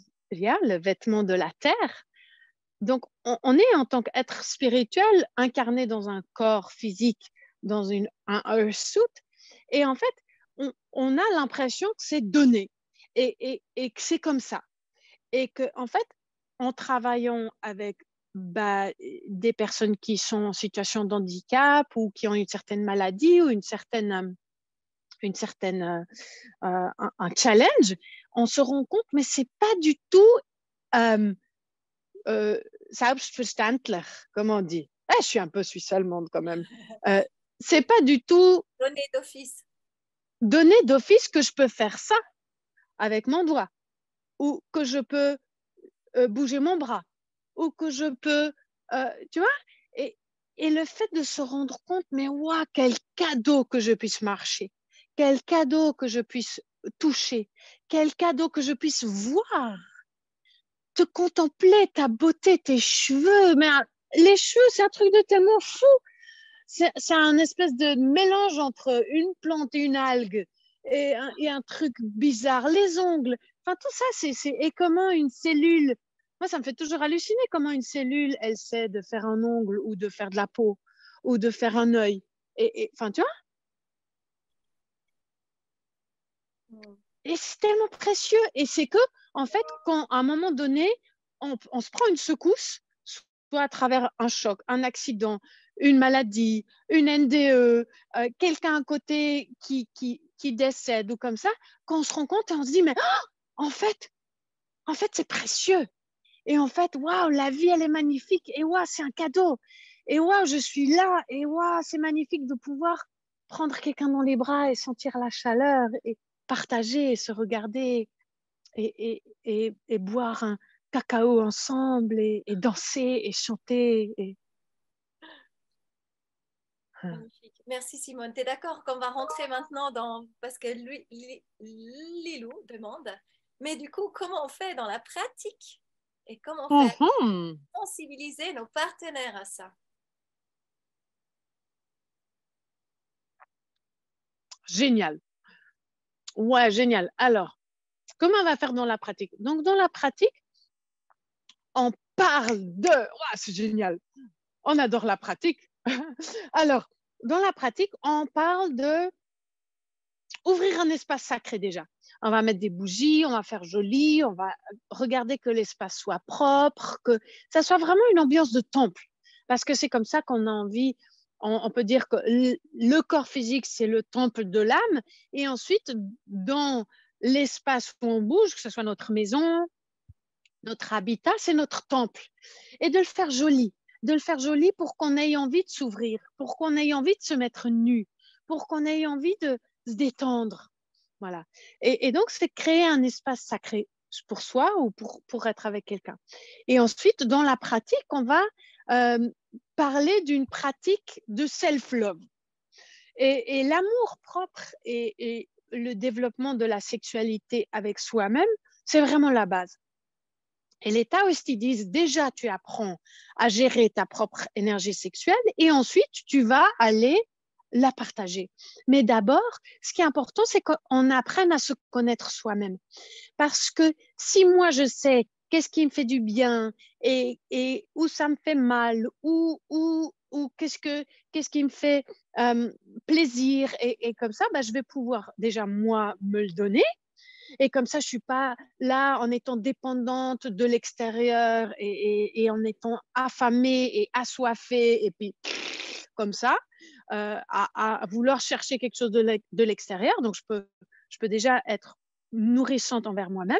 Speaker 2: vêtement de la terre. Donc on est en tant qu'être spirituel incarné dans un corps physique, dans un earth suit, et en fait on a l'impression que c'est donné et que c'est comme ça et que en fait en travaillant avec des personnes qui sont en situation de handicap ou qui ont une certaine maladie ou un challenge, on se rend compte, mais c'est pas du tout euh, selbstverständlich, comme on dit. Je suis un peu suisse-allemande quand même. Euh, c'est pas du tout
Speaker 1: Donner d'office.
Speaker 2: donné d'office que je peux faire ça avec mon doigt ou que je peux bouger mon bras ou que je peux, tu vois, et, et le fait de se rendre compte, mais waouh, quel cadeau que je puisse marcher, quel cadeau que je puisse toucher, quel cadeau que je puisse voir, te contempler, ta beauté, tes cheveux, mais les cheveux, c'est un truc de tellement fou. C'est un espèce de mélange entre une plante et une algue et un truc bizarre. Les ongles, enfin tout ça, et comment une cellule, moi ça me fait toujours halluciner comment une cellule, elle sait de faire un ongle ou de faire de la peau ou de faire un œil. Enfin tu vois,
Speaker 1: Mm.
Speaker 2: et c'est tellement précieux. Et c'est que, en fait, quand à un moment donné, on se prend une secousse, soit à travers un choc, un accident, une maladie, une NDE, quelqu'un à côté qui décède ou comme ça, quand on se rend compte et on se dit, mais oh, en fait, c'est précieux. Et en fait, waouh, la vie, elle est magnifique. Et waouh, c'est un cadeau. Et waouh, je suis là. Et waouh, c'est magnifique de pouvoir prendre quelqu'un dans les bras et sentir la chaleur et partager et se regarder et boire un cacao ensemble et danser et chanter.
Speaker 1: Magnifique. Merci Simone. Tu es d'accord qu'on va rentrer maintenant dans... Parce que Lilou demande, mais du coup, comment on fait dans la pratique et comment on fait
Speaker 2: Mhm.
Speaker 1: sensibiliser nos partenaires à ça?
Speaker 2: Génial. Ouais, génial. Alors, comment on va faire dans la pratique? Donc, dans la pratique, on parle de... Ouais, c'est génial. On adore la pratique. Alors, dans la pratique, on parle de ouvrir un espace sacré déjà. On va mettre des bougies, on va faire joli, on va regarder que l'espace soit propre, que ça soit vraiment une ambiance de temple. Parce que c'est comme ça qu'on a envie, on peut dire que le corps physique, c'est le temple de l'âme. Et ensuite, dans l'espace où on bouge, que ce soit notre maison, notre habitat, c'est notre temple. Et de le faire joli. De le faire joli pour qu'on ait envie de s'ouvrir, pour qu'on ait envie de se mettre nu, pour qu'on ait envie de se détendre. Voilà. Et donc, c'est créer un espace sacré pour soi ou pour être avec quelqu'un. Et ensuite, dans la pratique, on va parler d'une pratique de self-love. Et l'amour propre et le développement de la sexualité avec soi-même, c'est vraiment la base. Et les taoïstes, ils disent déjà, tu apprends à gérer ta propre énergie sexuelle et ensuite, tu vas aller la partager. Mais d'abord, ce qui est important, c'est qu'on apprenne à se connaître soi-même. Parce que si moi, je sais qu'est-ce qui me fait du bien et où ça me fait mal, ou qu'est-ce qui me fait plaisir, et comme ça, bah, je vais pouvoir déjà, moi, me le donner. Et comme ça, je ne suis pas là en étant dépendante de l'extérieur et en étant affamée et assoiffée, et puis comme ça, à vouloir chercher quelque chose de l'extérieur. Donc, je peux déjà être nourrissante envers moi-même.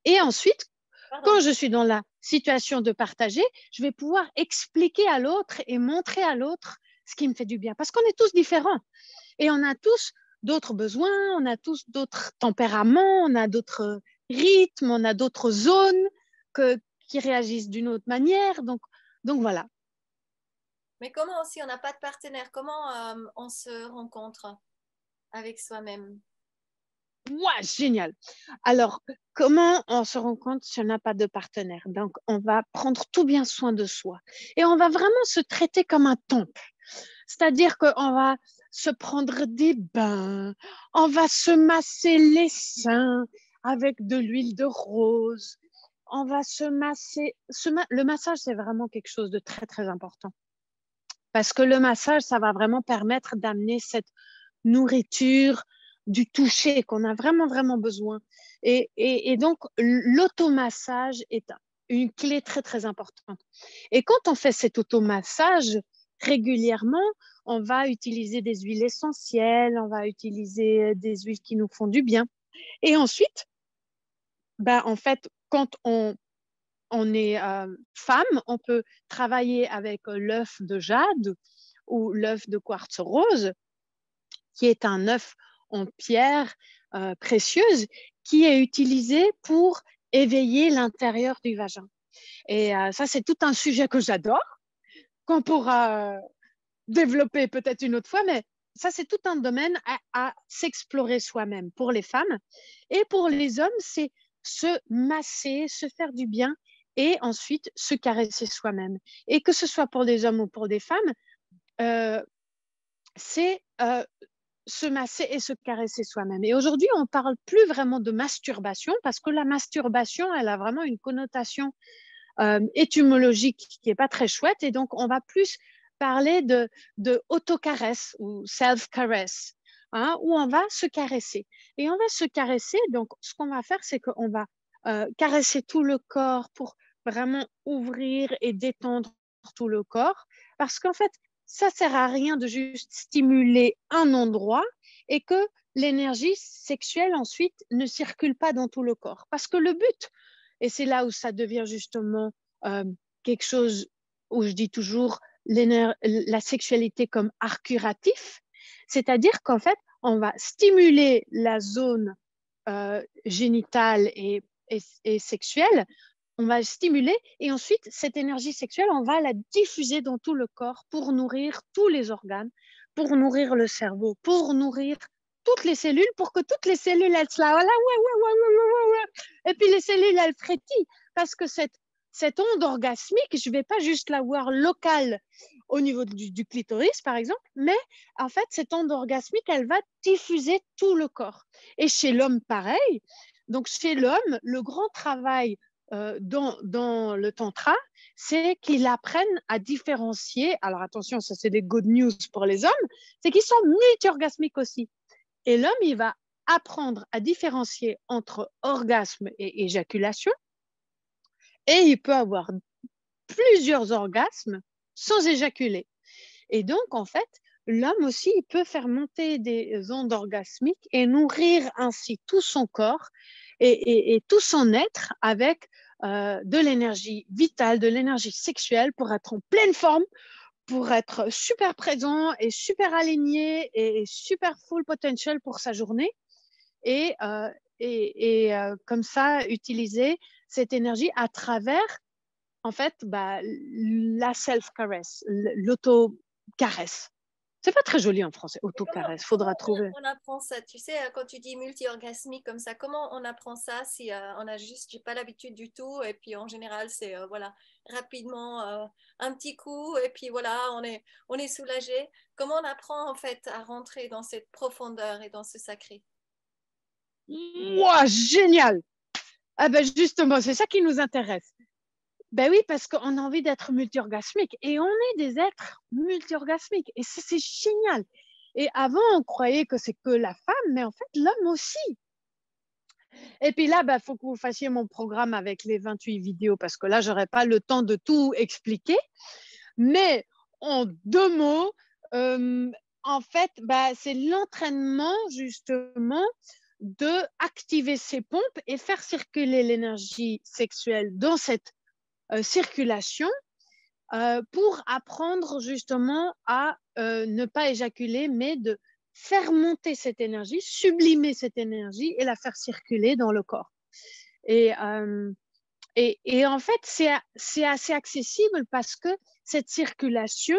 Speaker 2: Et ensuite, quand je suis dans la situation de partager, je vais pouvoir expliquer à l'autre et montrer à l'autre ce qui me fait du bien. Parce qu'on est tous différents et on a tous d'autres besoins, on a tous d'autres tempéraments, on a d'autres rythmes, on a d'autres zones qui réagissent d'une autre manière. Donc voilà.
Speaker 1: Mais comment, si on n'a pas de partenaire, comment on se rencontre avec soi-même?
Speaker 2: Ouais, génial. Alors, comment on se rend compte si on n'a pas de partenaire? Donc, on va prendre tout bien soin de soi et on va vraiment se traiter comme un temple. C'est-à-dire qu'on va se prendre des bains, on va se masser les seins avec de l'huile de rose, on va se masser. Le massage, c'est vraiment quelque chose de très, très important. Parce que le massage, ça va vraiment permettre d'amener cette nourriture, du toucher qu'on a vraiment, vraiment besoin. Et donc, l'automassage est une clé très, très importante. Et quand on fait cet automassage régulièrement, on va utiliser des huiles essentielles, on va utiliser des huiles qui nous font du bien. Et ensuite, ben, en fait, quand on est femme, on peut travailler avec l'œuf de jade ou l'œuf de quartz rose, qui est un œuf en pierre précieuse qui est utilisé pour éveiller l'intérieur du vagin. Et ça, c'est tout un sujet que j'adore, qu'on pourra développer peut-être une autre fois, mais ça, c'est tout un domaine à s'explorer soi-même pour les femmes. Et pour les hommes, c'est se masser, se faire du bien et ensuite se caresser soi-même. Et que ce soit pour des hommes ou pour des femmes, c'est se masser et se caresser soi-même. Et aujourd'hui, on ne parle plus vraiment de masturbation parce que la masturbation, elle a vraiment une connotation étymologique qui n'est pas très chouette. Et donc, on va plus parler de autocaresse ou self-caress, hein, où on va se caresser. Et on va se caresser. Donc, ce qu'on va faire, c'est qu'on va caresser tout le corps pour vraiment ouvrir et détendre tout le corps. Parce qu'en fait, ça ne sert à rien de juste stimuler un endroit et que l'énergie sexuelle ensuite ne circule pas dans tout le corps. Parce que le but, et c'est là où ça devient justement quelque chose où je dis toujours la sexualité comme art curatif, c'est-à-dire qu'en fait, on va stimuler la zone génitale et sexuelle, on va stimuler et ensuite, cette énergie sexuelle, on va la diffuser dans tout le corps pour nourrir tous les organes, pour nourrir le cerveau, pour nourrir toutes les cellules, pour que toutes les cellules, elles soient là, et puis les cellules, elles frétillent, parce que cette onde orgasmique, je ne vais pas juste la voir locale au niveau du clitoris, par exemple, mais en fait, cette onde orgasmique, elle va diffuser tout le corps. Et chez l'homme, pareil. Donc, chez l'homme, le grand travail dans le tantra, c'est qu'ils apprennent à différencier. Alors attention, ça c'est des good news pour les hommes, c'est qu'ils sont multi-orgasmiques aussi. Et l'homme, il va apprendre à différencier entre orgasme et éjaculation. Et il peut avoir plusieurs orgasmes sans éjaculer. Et donc, en fait, l'homme aussi, il peut faire monter des ondes orgasmiques et nourrir ainsi tout son corps et tout son être avec de l'énergie vitale, de l'énergie sexuelle pour être en pleine forme, pour être super présent et super aligné et super full potential pour sa journée. Et comme ça, utiliser cette énergie à travers, en fait, la self-caress, l'auto-caresse. C'est pas très joli en français, auto-caresse. Faudra trouver.
Speaker 1: On apprend ça? Tu sais, quand tu dis multi-orgasmique comme ça, comment on apprend ça si on a juste, j'ai pas l'habitude du tout, et puis en général, c'est voilà, rapidement un petit coup, et puis voilà, on est soulagé. Comment on apprend en fait à rentrer dans cette profondeur et dans ce sacré?
Speaker 2: Moi, génial! Ah ben justement, c'est ça qui nous intéresse. Ben oui, parce qu'on a envie d'être multi-orgasmique et on est des êtres multi-orgasmiques et c'est génial. Et avant, on croyait que c'est que la femme, mais en fait, l'homme aussi. Et puis là, il faut que vous fassiez mon programme avec les 28 vidéos parce que là, je n'aurai pas le temps de tout expliquer. Mais en 2 mots, en fait, c'est l'entraînement justement de activer ces pompes et faire circuler l'énergie sexuelle dans cette circulation pour apprendre justement à ne pas éjaculer, mais de faire monter cette énergie, sublimer cette énergie et la faire circuler dans le corps. Et en fait, c'est assez accessible parce que cette circulation,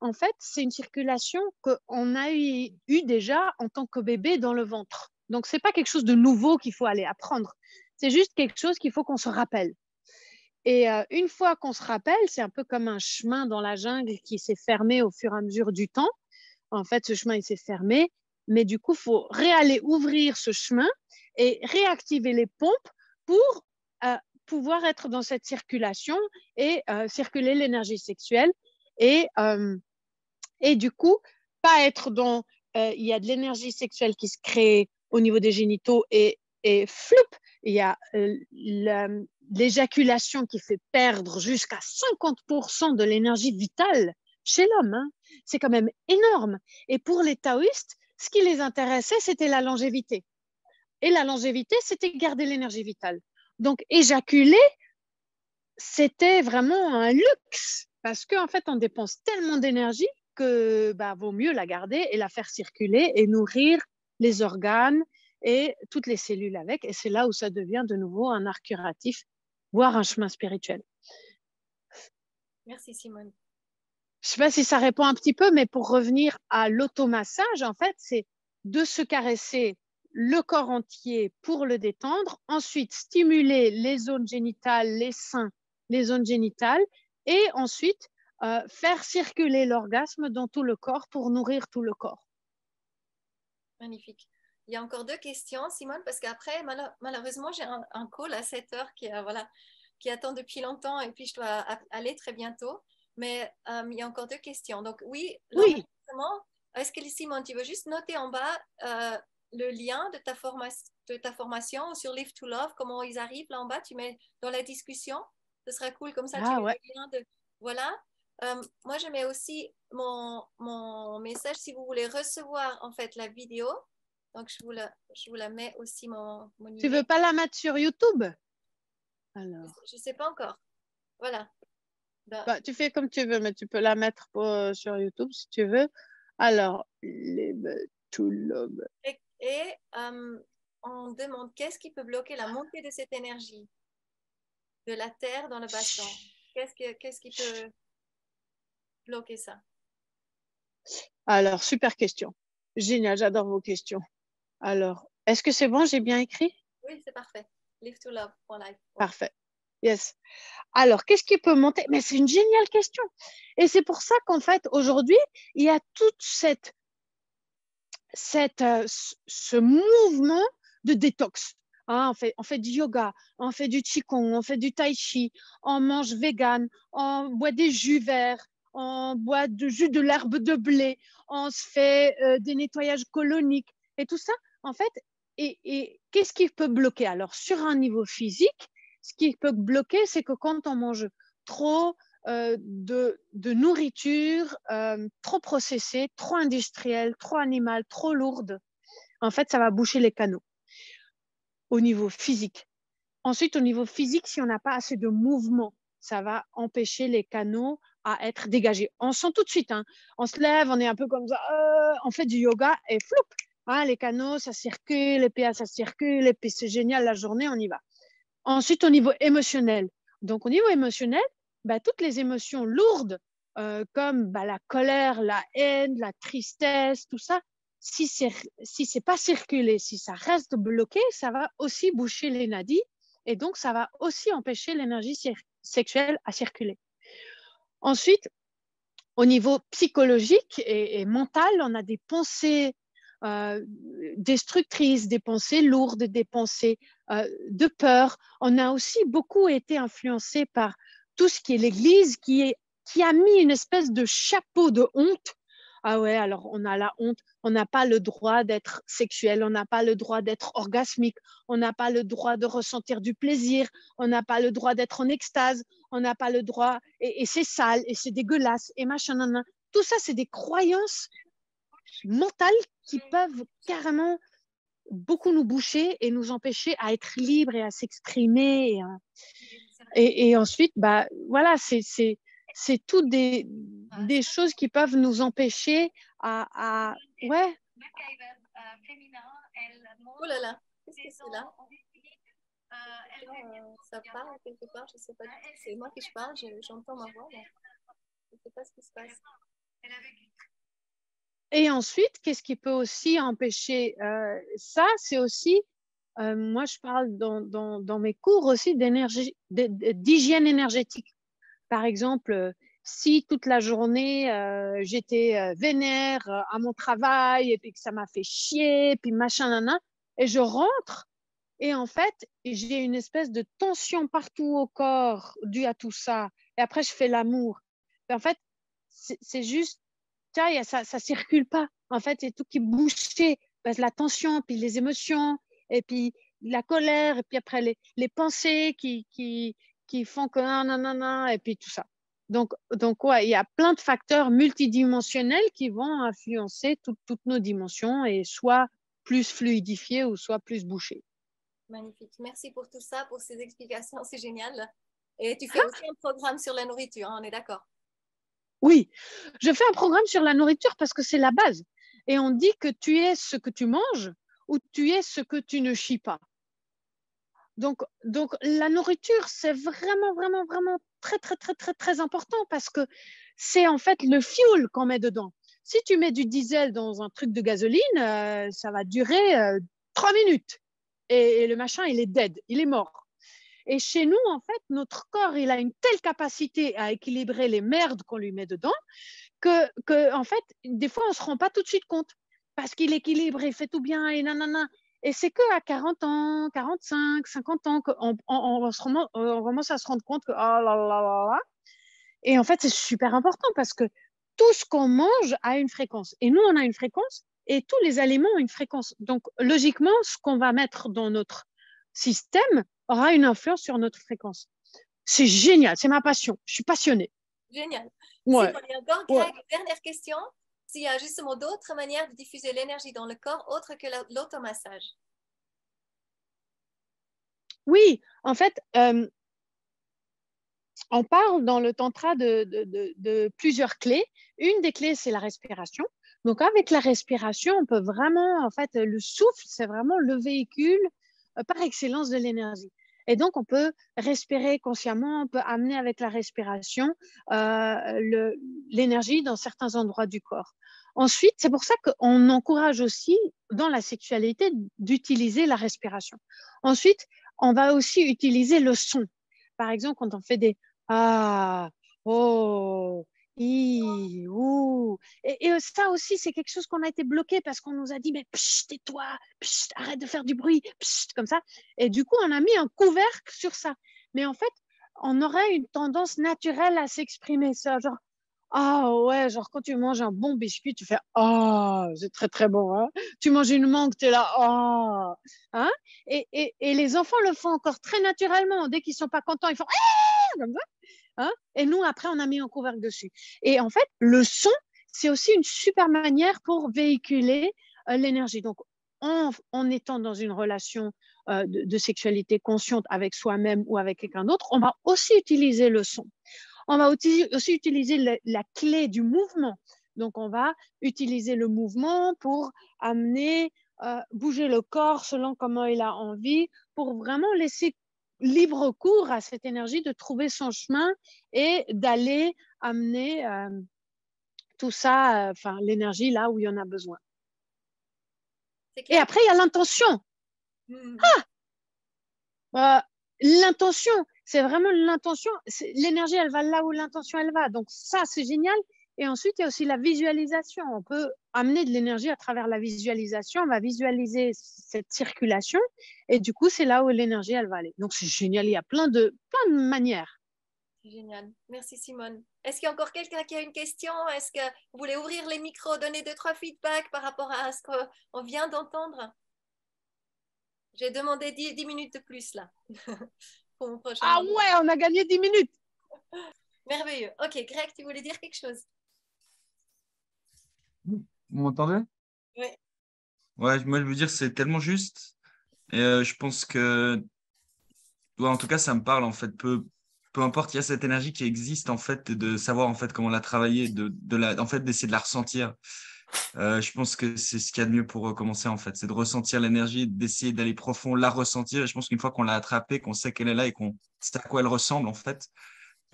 Speaker 2: en fait, c'est une circulation qu'on a eu déjà en tant que bébé dans le ventre. Donc, ce n'est pas quelque chose de nouveau qu'il faut aller apprendre. C'est juste quelque chose qu'il faut qu'on se rappelle. Et une fois qu'on se rappelle, c'est un peu comme un chemin dans la jungle qui s'est fermé au fur et à mesure du temps. En fait, ce chemin, il s'est fermé. Mais du coup, il faut réaller ouvrir ce chemin et réactiver les pompes pour pouvoir être dans cette circulation et circuler l'énergie sexuelle. Et du coup, pas être dans... il y a de l'énergie sexuelle qui se crée au niveau des génitaux et floup, il y a l'éjaculation qui fait perdre jusqu'à 50% de l'énergie vitale chez l'homme. Hein. C'est quand même énorme. Et pour les taoïstes, ce qui les intéressait, c'était la longévité. Et la longévité, c'était garder l'énergie vitale. Donc, éjaculer, c'était vraiment un luxe parce qu'en fait, on dépense tellement d'énergie que vaut mieux la garder et la faire circuler et nourrir les organes et toutes les cellules avec. Et c'est là où ça devient de nouveau un art curatif, voire un chemin spirituel.
Speaker 1: Merci Simone.
Speaker 2: Je ne sais pas si ça répond un petit peu, mais pour revenir à l'automassage, en fait, c'est de se caresser le corps entier pour le détendre, ensuite stimuler les zones génitales, les seins, les zones génitales, et ensuite faire circuler l'orgasme dans tout le corps pour nourrir tout le corps.
Speaker 1: Magnifique. Il y a encore 2 questions, Simone, parce qu'après, malheureusement, j'ai un call à 7 heures qui attend depuis longtemps et puis je dois aller très bientôt. Mais il y a encore 2 questions. Donc, oui, l'enregistrement. Est-ce que Simone, tu veux juste noter en bas le lien de ta formation sur Live to Love, comment ils arrivent là en bas, tu mets dans la discussion. Ce serait cool, comme ça tu mets le lien de... Voilà. Moi, je mets aussi mon message si vous voulez recevoir en fait la vidéo. Donc, je vous la mets aussi mon email.
Speaker 2: Tu veux pas la mettre sur YouTube? Alors.
Speaker 1: Je sais pas encore. Voilà.
Speaker 2: Tu fais comme tu veux, mais tu peux la mettre sur YouTube si tu veux. Alors, Live to Love.
Speaker 1: Et on demande qu'est-ce qui peut bloquer la montée de cette énergie de la terre dans le bassin. Qu'est-ce qui peut bloquer ça?
Speaker 2: Alors, super question. Génial, j'adore vos questions. Alors, est-ce que c'est bon? J'ai bien écrit?
Speaker 1: Oui, c'est parfait. Live to Love. Life.
Speaker 2: Parfait. Yes. Alors, qu'est-ce qui peut monter? Mais c'est une géniale question. Et c'est pour ça qu'en fait, aujourd'hui, il y a toute ce mouvement de détox. Hein, on fait du yoga, on fait du qigong, on fait du tai chi, on mange vegan, on boit des jus verts, on boit du jus de l'herbe de blé, on se fait des nettoyages coloniques. Et tout ça, en fait, et qu'est-ce qui peut bloquer? Alors, sur un niveau physique, ce qui peut bloquer, c'est que quand on mange trop de nourriture trop processée, trop industrielle, trop animale, trop lourde, en fait, ça va boucher les canaux au niveau physique. Ensuite, au niveau physique, si on n'a pas assez de mouvement, ça va empêcher les canaux à être dégagés. On sent tout de suite, hein, on se lève, on est un peu comme ça, on fait du yoga et floup, hein, les canaux, ça circule, les PA, ça circule, et puis c'est génial, la journée, on y va. Ensuite, au niveau émotionnel. Donc, au niveau émotionnel, bah, toutes les émotions lourdes, comme bah, la colère, la haine, la tristesse, tout ça, si c'est pas circulé, si ça reste bloqué, ça va aussi boucher les nadis et donc ça va aussi empêcher l'énergie sexuelle à circuler. Ensuite, au niveau psychologique et mental, on a des pensées destructrices, des pensées lourdes, des pensées de peur. On a aussi beaucoup été influencé par tout ce qui est l'Église qui a mis une espèce de chapeau de honte. Ah ouais, alors on a la honte, on n'a pas le droit d'être sexuel, on n'a pas le droit d'être orgasmique, on n'a pas le droit de ressentir du plaisir, on n'a pas le droit d'être en extase, on n'a pas le droit, et c'est sale, et c'est dégueulasse, et machin, nan, nan. Tout ça, c'est des croyances mentales qui peuvent carrément beaucoup nous boucher et nous empêcher à être libres et à s'exprimer. Et ensuite, bah, voilà, c'est toutes des choses qui peuvent nous empêcher ouais.
Speaker 1: Oh là là, qu'est-ce que c'est là? Ça parle quelque part, je ne sais pas. C'est moi qui je parle, j'entends ma voix, mais je ne sais pas ce qui se passe.
Speaker 2: Et ensuite, qu'est-ce qui peut aussi empêcher ça? C'est aussi, moi je parle dans mes cours aussi d'hygiène énergétique. Par exemple, si toute la journée j'étais vénère à mon travail et puis que ça m'a fait chier, puis machin, nana, et je rentre et en fait, j'ai une espèce de tension partout au corps due à tout ça. Et après, je fais l'amour. En fait, c'est juste, ça ne circule pas. En fait, c'est tout qui est bouché. La tension, puis les émotions, et puis la colère, et puis après les pensées qui font que non, et puis tout ça. Donc ouais, il y a plein de facteurs multidimensionnels qui vont influencer toutes nos dimensions et soit plus fluidifiées ou soit plus bouchées.
Speaker 1: Magnifique. Merci pour tout ça, pour ces explications. C'est génial. Et tu fais aussi un programme sur la nourriture, hein, on est d'accord?
Speaker 2: Oui, je fais un programme sur la nourriture parce que c'est la base. Et on dit que tu es ce que tu manges ou tu es ce que tu ne chies pas. Donc la nourriture, c'est vraiment, vraiment, vraiment très, très, très, très, très important parce que c'est en fait le fuel qu'on met dedans. Si tu mets du diesel dans un truc de gasoline, ça va durer 3 minutes. Et le machin, il est dead, il est mort. Et chez nous, en fait, notre corps, il a une telle capacité à équilibrer les merdes qu'on lui met dedans que en fait, des fois, on ne se rend pas tout de suite compte parce qu'il équilibre, il fait tout bien et nanana. Et c'est qu'à 40 ans, 45, 50 ans qu'on on commence à se rendre compte que oh là là là là. Et en fait, c'est super important parce que tout ce qu'on mange a une fréquence. Et nous, on a une fréquence et tous les aliments ont une fréquence. Donc, logiquement, ce qu'on va mettre dans notre système aura une influence sur notre fréquence. C'est génial, c'est ma passion. Je suis passionnée.
Speaker 1: Génial.
Speaker 2: Ouais.
Speaker 1: Simon, il y a encore une dernière question. S'il y a justement d'autres manières de diffuser l'énergie dans le corps autre que l'automassage.
Speaker 2: Oui, en fait, on parle dans le tantra de plusieurs clés. Une des clés, c'est la respiration. Donc, avec la respiration, on peut vraiment, en fait, le souffle, c'est vraiment le véhicule par excellence de l'énergie. Et donc, on peut respirer consciemment, on peut amener avec la respiration l'énergie dans certains endroits du corps. Ensuite, c'est pour ça qu'on encourage aussi dans la sexualité d'utiliser la respiration. Ensuite, on va aussi utiliser le son. Par exemple, quand on fait des ah, oh, i, ouh. Et ça aussi, c'est quelque chose qu'on a été bloqué parce qu'on nous a dit, mais tais-toi, arrête de faire du bruit, comme ça. Et du coup, on a mis un couvercle sur ça. Mais en fait, on aurait une tendance naturelle à s'exprimer ça, genre, Ah ouais, genre quand tu manges un bon biscuit, tu fais ah, c'est très très bon. Hein. Tu manges une mangue, tu es là ah. Hein. Et les enfants le font encore très naturellement. Dès qu'ils sont pas contents, ils font ah comme ça. Hein. Et nous, après, on a mis un couvercle dessus. Et en fait, le son, c'est aussi une super manière pour véhiculer l'énergie. Donc, en étant dans une relation de sexualité consciente avec soi-même ou avec quelqu'un d'autre, on va aussi utiliser le son. On va aussi utiliser la clé du mouvement. Donc, on va utiliser le mouvement pour amener, bouger le corps selon comment il a envie, pour vraiment laisser libre cours à cette énergie de trouver son chemin et d'aller amener tout ça, enfin l'énergie là où il y en a besoin. Et après, il y a l'intention. L'intention, c'est vraiment l'intention. L'énergie, elle va là où l'intention, elle va. Donc ça, c'est génial. Et ensuite, il y a aussi la visualisation. On peut amener de l'énergie à travers la visualisation. On va visualiser cette circulation. Et du coup, c'est là où l'énergie, elle va aller. Donc, c'est génial. Il y a plein de manières.
Speaker 1: C'est génial. Merci, Simone. Est-ce qu'il y a encore quelqu'un qui a une question? Est-ce que vous voulez ouvrir les micros, donner 2-3 feedbacks par rapport à ce qu'on vient d'entendre? J'ai demandé 10 minutes de plus, là, pour mon prochain
Speaker 2: Ah
Speaker 1: moment.
Speaker 2: ouais, on a gagné 10 minutes.
Speaker 1: Merveilleux. Ok, Greg, tu voulais dire quelque chose?
Speaker 3: Vous m'entendez?
Speaker 1: Oui.
Speaker 3: Ouais, moi je veux dire, c'est tellement juste. Et je pense que, ouais, en tout cas, ça me parle en fait. Peu importe, il y a cette énergie qui existe en fait, et de savoir en fait comment la travailler, en fait, d'essayer de la ressentir. Je pense que c'est ce qu'il y a de mieux pour commencer en fait, c'est de ressentir l'énergie, d'essayer d'aller profond, la ressentir. Et je pense qu'une fois qu'on l'a attrapée, qu'on sait qu'elle est là et qu'on sait à quoi elle ressemble en fait,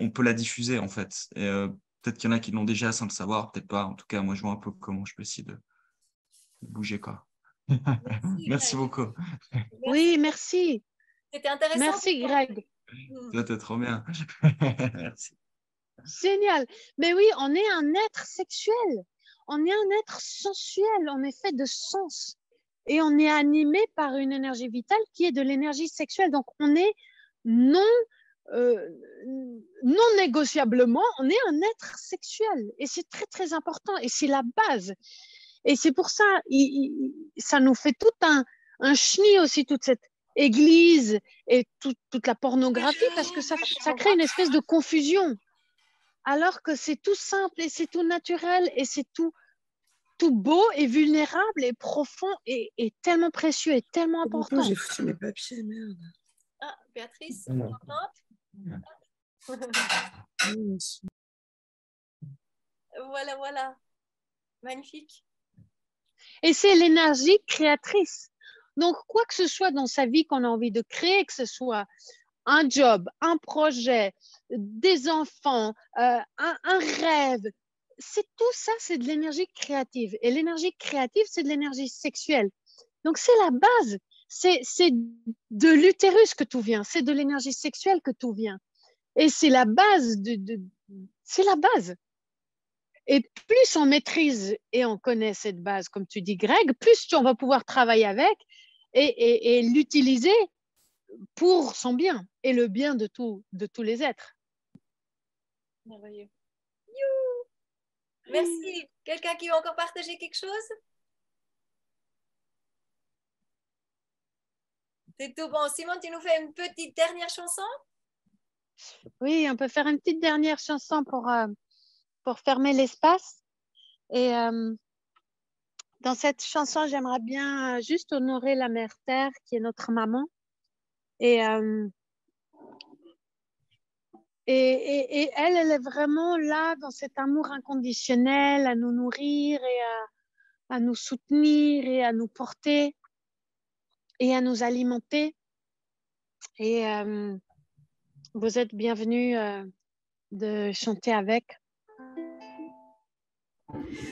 Speaker 3: on peut la diffuser en fait. Et peut-être qu'il y en a qui l'ont déjà sans le savoir, peut-être pas. En tout cas, moi je vois un peu comment je peux essayer de bouger quoi. Merci beaucoup.
Speaker 2: Oui, merci.
Speaker 1: C'était intéressant.
Speaker 2: Merci, Greg.
Speaker 3: Toi, t'es trop bien. Merci.
Speaker 2: Génial. Mais oui, on est un être sexuel. On est un être sensuel. On est fait de sens. Et on est animé par une énergie vitale qui est de l'énergie sexuelle. Donc, on est non, non négociablement, on est un être sexuel. Et c'est très, très important. Et c'est la base. Et c'est pour ça, ça nous fait tout un chenille aussi, toute cette église et toute la pornographie, parce que ça crée une espèce de confusion. Alors que c'est tout simple et c'est tout naturel et c'est tout beau et vulnérable et profond et tellement précieux et tellement important.
Speaker 4: J'ai foutu mes papiers, merde.
Speaker 1: Ah, Béatrice, tu m'entends? Voilà, voilà. Magnifique.
Speaker 2: Et c'est l'énergie créatrice. Donc, quoi que ce soit dans sa vie qu'on a envie de créer, que ce soit un job, un projet, des enfants, un rêve, c'est tout ça, c'est de l'énergie créative. Et l'énergie créative, c'est de l'énergie sexuelle. Donc, c'est la base. C'est de l'utérus que tout vient. C'est de l'énergie sexuelle que tout vient. Et c'est la base c'est la base. Et plus on maîtrise et on connaît cette base, comme tu dis, Greg, plus on va pouvoir travailler avec et l'utiliser pour son bien et le bien de tous les êtres.
Speaker 1: Merveilleux. You. Merci. Quelqu'un qui veut encore partager quelque chose? C'est tout bon. Simone, tu nous fais une petite dernière chanson?
Speaker 2: Oui, on peut faire une petite dernière chanson pour fermer l'espace. Et dans cette chanson, j'aimerais bien juste honorer la Mère Terre, qui est notre maman. Et elle est vraiment là dans cet amour inconditionnel, à nous nourrir et à nous soutenir et à nous porter et à nous alimenter. Et vous êtes bienvenus de chanter avec.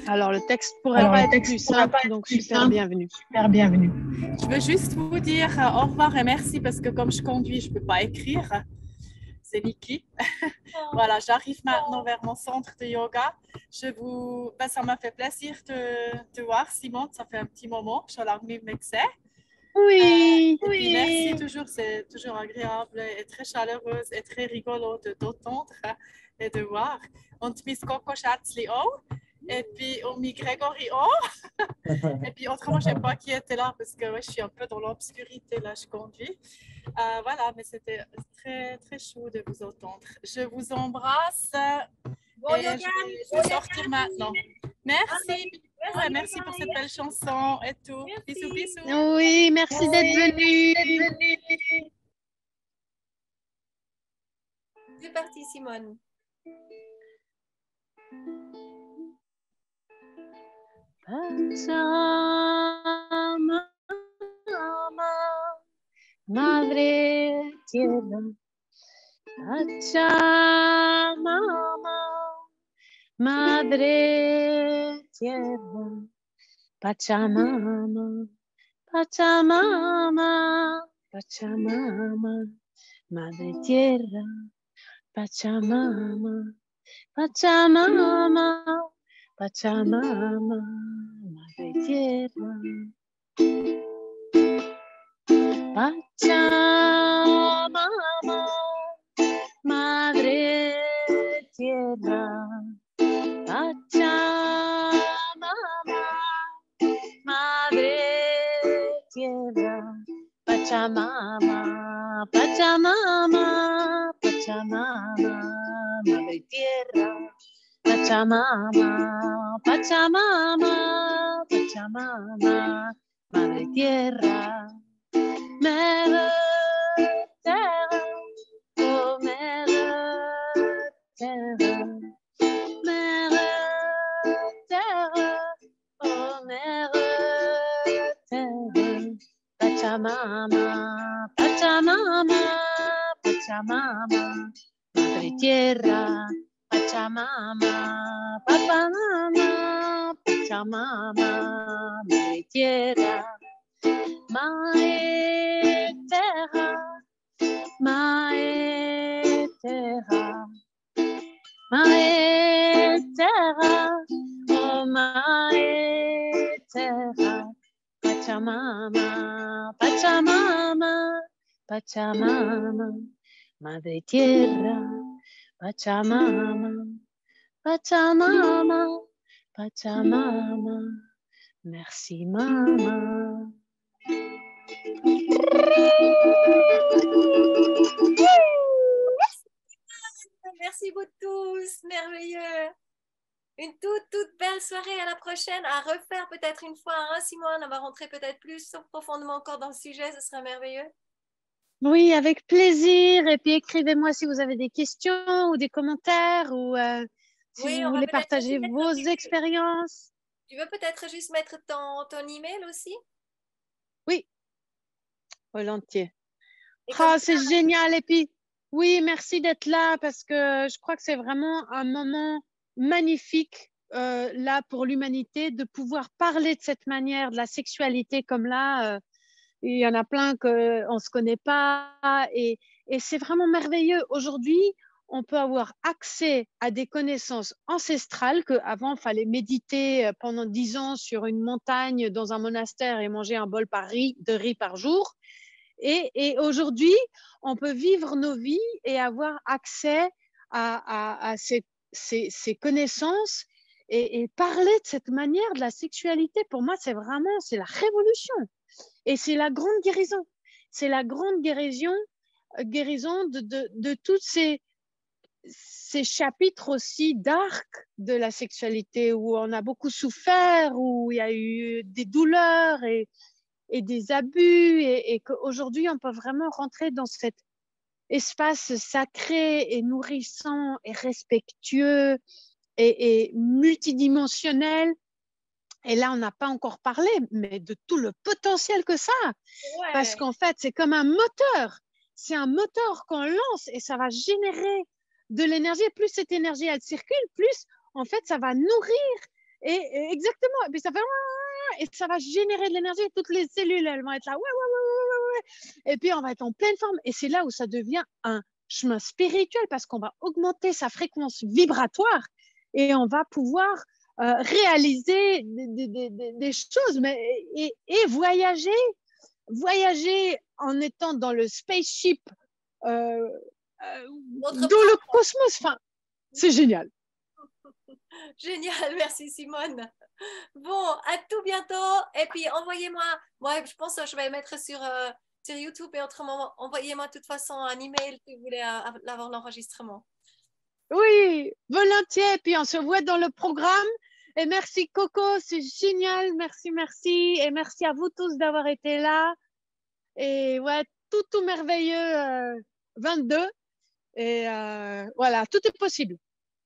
Speaker 2: Alors, le texte pourrait pas être plus simple, donc super bienvenue.
Speaker 4: Super bienvenue.
Speaker 5: Je veux juste vous dire au revoir et merci parce que comme je conduis, je ne peux pas écrire. C'est Niki. Voilà, j'arrive maintenant vers mon centre de yoga. Ça m'a fait plaisir de te voir, Simone. Ça fait un petit moment. Je l'ai mis.
Speaker 2: Oui.
Speaker 5: Et puis merci toujours, c'est toujours agréable et très chaleureuse et très rigolo d'entendre et de voir. Und Miss Coco Schatzli auch. Et puis Omi Grégory auch. Et puis autrement, je ne sais pas qui était là parce que ouais, je suis un peu dans l'obscurité, là, je conduis. Voilà, mais c'était très, très chaud de vous entendre. Je vous embrasse et je vais sortir maintenant. Merci. Ouais, merci pour cette belle chanson et tout. Bisous, bisous.
Speaker 2: Oui, merci d'être venu.
Speaker 1: C'est parti, Simone.
Speaker 2: Pachamama, Madre Tierra. Pachamama, Madre Tierra. Pachamama, Pachamama, Pachamama, Madre Tierra. Pachamama, Pachamama, Pachamama, Madre Tierra. Pachamama, Madre Tierra. Pachamama, Madre Tierra. Pachamama, Pachamama, Pachamama, Madre Tierra. Pachamama, Pachamama, Pachamama, Madre Tierra. Mère Terre, oh Mère Terre. Mère Terre, oh Mère Terre. Pachamama, Pachamama, Pachamama, Madre Tierra. Pachamama, Pachamama, Pachamama, Madre Tierra. Mae Terra, Mae Terra. Mae Terra, oh Mae Terra. Pachamama, Pachamama, Pachamama, Madre Tierra. Pachamama, Pachamama, Pachamama. Merci, maman.
Speaker 1: Merci beaucoup tous, merveilleux. Une toute belle soirée, à la prochaine, à refaire peut-être une fois, hein, Simone, on va rentrer peut-être plus profondément encore dans le sujet, ce sera merveilleux.
Speaker 2: Oui, avec plaisir. Et puis écrivez-moi si vous avez des questions ou des commentaires ou si
Speaker 1: Oui,
Speaker 2: vous
Speaker 1: on va
Speaker 2: voulez
Speaker 1: peut-être
Speaker 2: partager
Speaker 1: aussi
Speaker 2: vos expériences.
Speaker 1: Tu veux peut-être juste mettre ton email aussi?
Speaker 2: Oui, volontiers.
Speaker 1: Et
Speaker 2: Oh,
Speaker 1: comme
Speaker 2: c'est génial. Et puis, oui, merci d'être là parce que je crois que c'est vraiment un moment magnifique là pour l'humanité de pouvoir parler de cette manière de la sexualité comme là. Il y en a plein qu'on ne se connaît pas et c'est vraiment merveilleux. Aujourd'hui, on peut avoir accès à des connaissances ancestrales qu'avant, il fallait méditer pendant 10 ans sur une montagne dans un monastère et manger un bol de riz par jour. Et aujourd'hui, on peut vivre nos vies et avoir accès à ces connaissances et parler de cette manière de la sexualité. Pour moi, c'est la révolution. Et c'est la grande guérison. C'est la grande guérison de tous ces chapitres aussi d'arc de la sexualité où on a beaucoup souffert, où il y a eu des douleurs et des abus et qu'aujourd'hui, on peut vraiment rentrer dans cet espace sacré et nourrissant et respectueux et multidimensionnel. Et là, on n'a pas encore parlé, mais de tout le potentiel que ça a.
Speaker 1: Ouais.
Speaker 2: Parce qu'en fait, c'est comme un moteur. C'est un moteur qu'on lance et ça va générer de l'énergie. Et plus cette énergie, elle circule, plus, en fait, ça va nourrir. Et exactement. Et puis, ça fait... Et ça va générer de l'énergie. Et toutes les cellules, elles vont être là. Ouais. Et puis, on va être en pleine forme. Et c'est là où ça devient un chemin spirituel parce qu'on va augmenter sa fréquence vibratoire et on va pouvoir réaliser des choses et voyager voyager en étant dans le spaceship, dans
Speaker 1: Notre
Speaker 2: le cosmos. Enfin, c'est génial.
Speaker 1: Génial, merci Simone. Bon, à tout bientôt. Et puis envoyez-moi, moi je pense que je vais mettre sur YouTube et autrement, envoyez-moi de toute façon un email si vous voulez avoir l'enregistrement.
Speaker 2: Oui, volontiers. Puis on se voit dans le programme. Et merci Coco, c'est génial. Merci, merci. Et merci à vous tous d'avoir été là. Et ouais, tout merveilleux 22. Et voilà, tout est possible.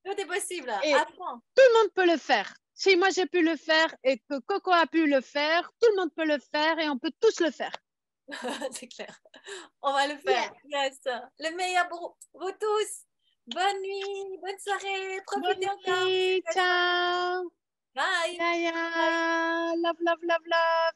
Speaker 1: Tout est possible,
Speaker 2: Et
Speaker 1: à fond.
Speaker 2: tout le monde peut le faire. Si moi j'ai pu le faire et que Coco a pu le faire, tout le monde peut le faire et on peut tous le faire.
Speaker 1: C'est clair. On va le faire. Yeah. Yes. Le meilleur pour vous tous. Bonne nuit, bonne soirée. Profitez
Speaker 2: Bonne
Speaker 1: encore.
Speaker 2: nuit, ciao.
Speaker 1: Bye.
Speaker 2: Yaya, love, love, love, love.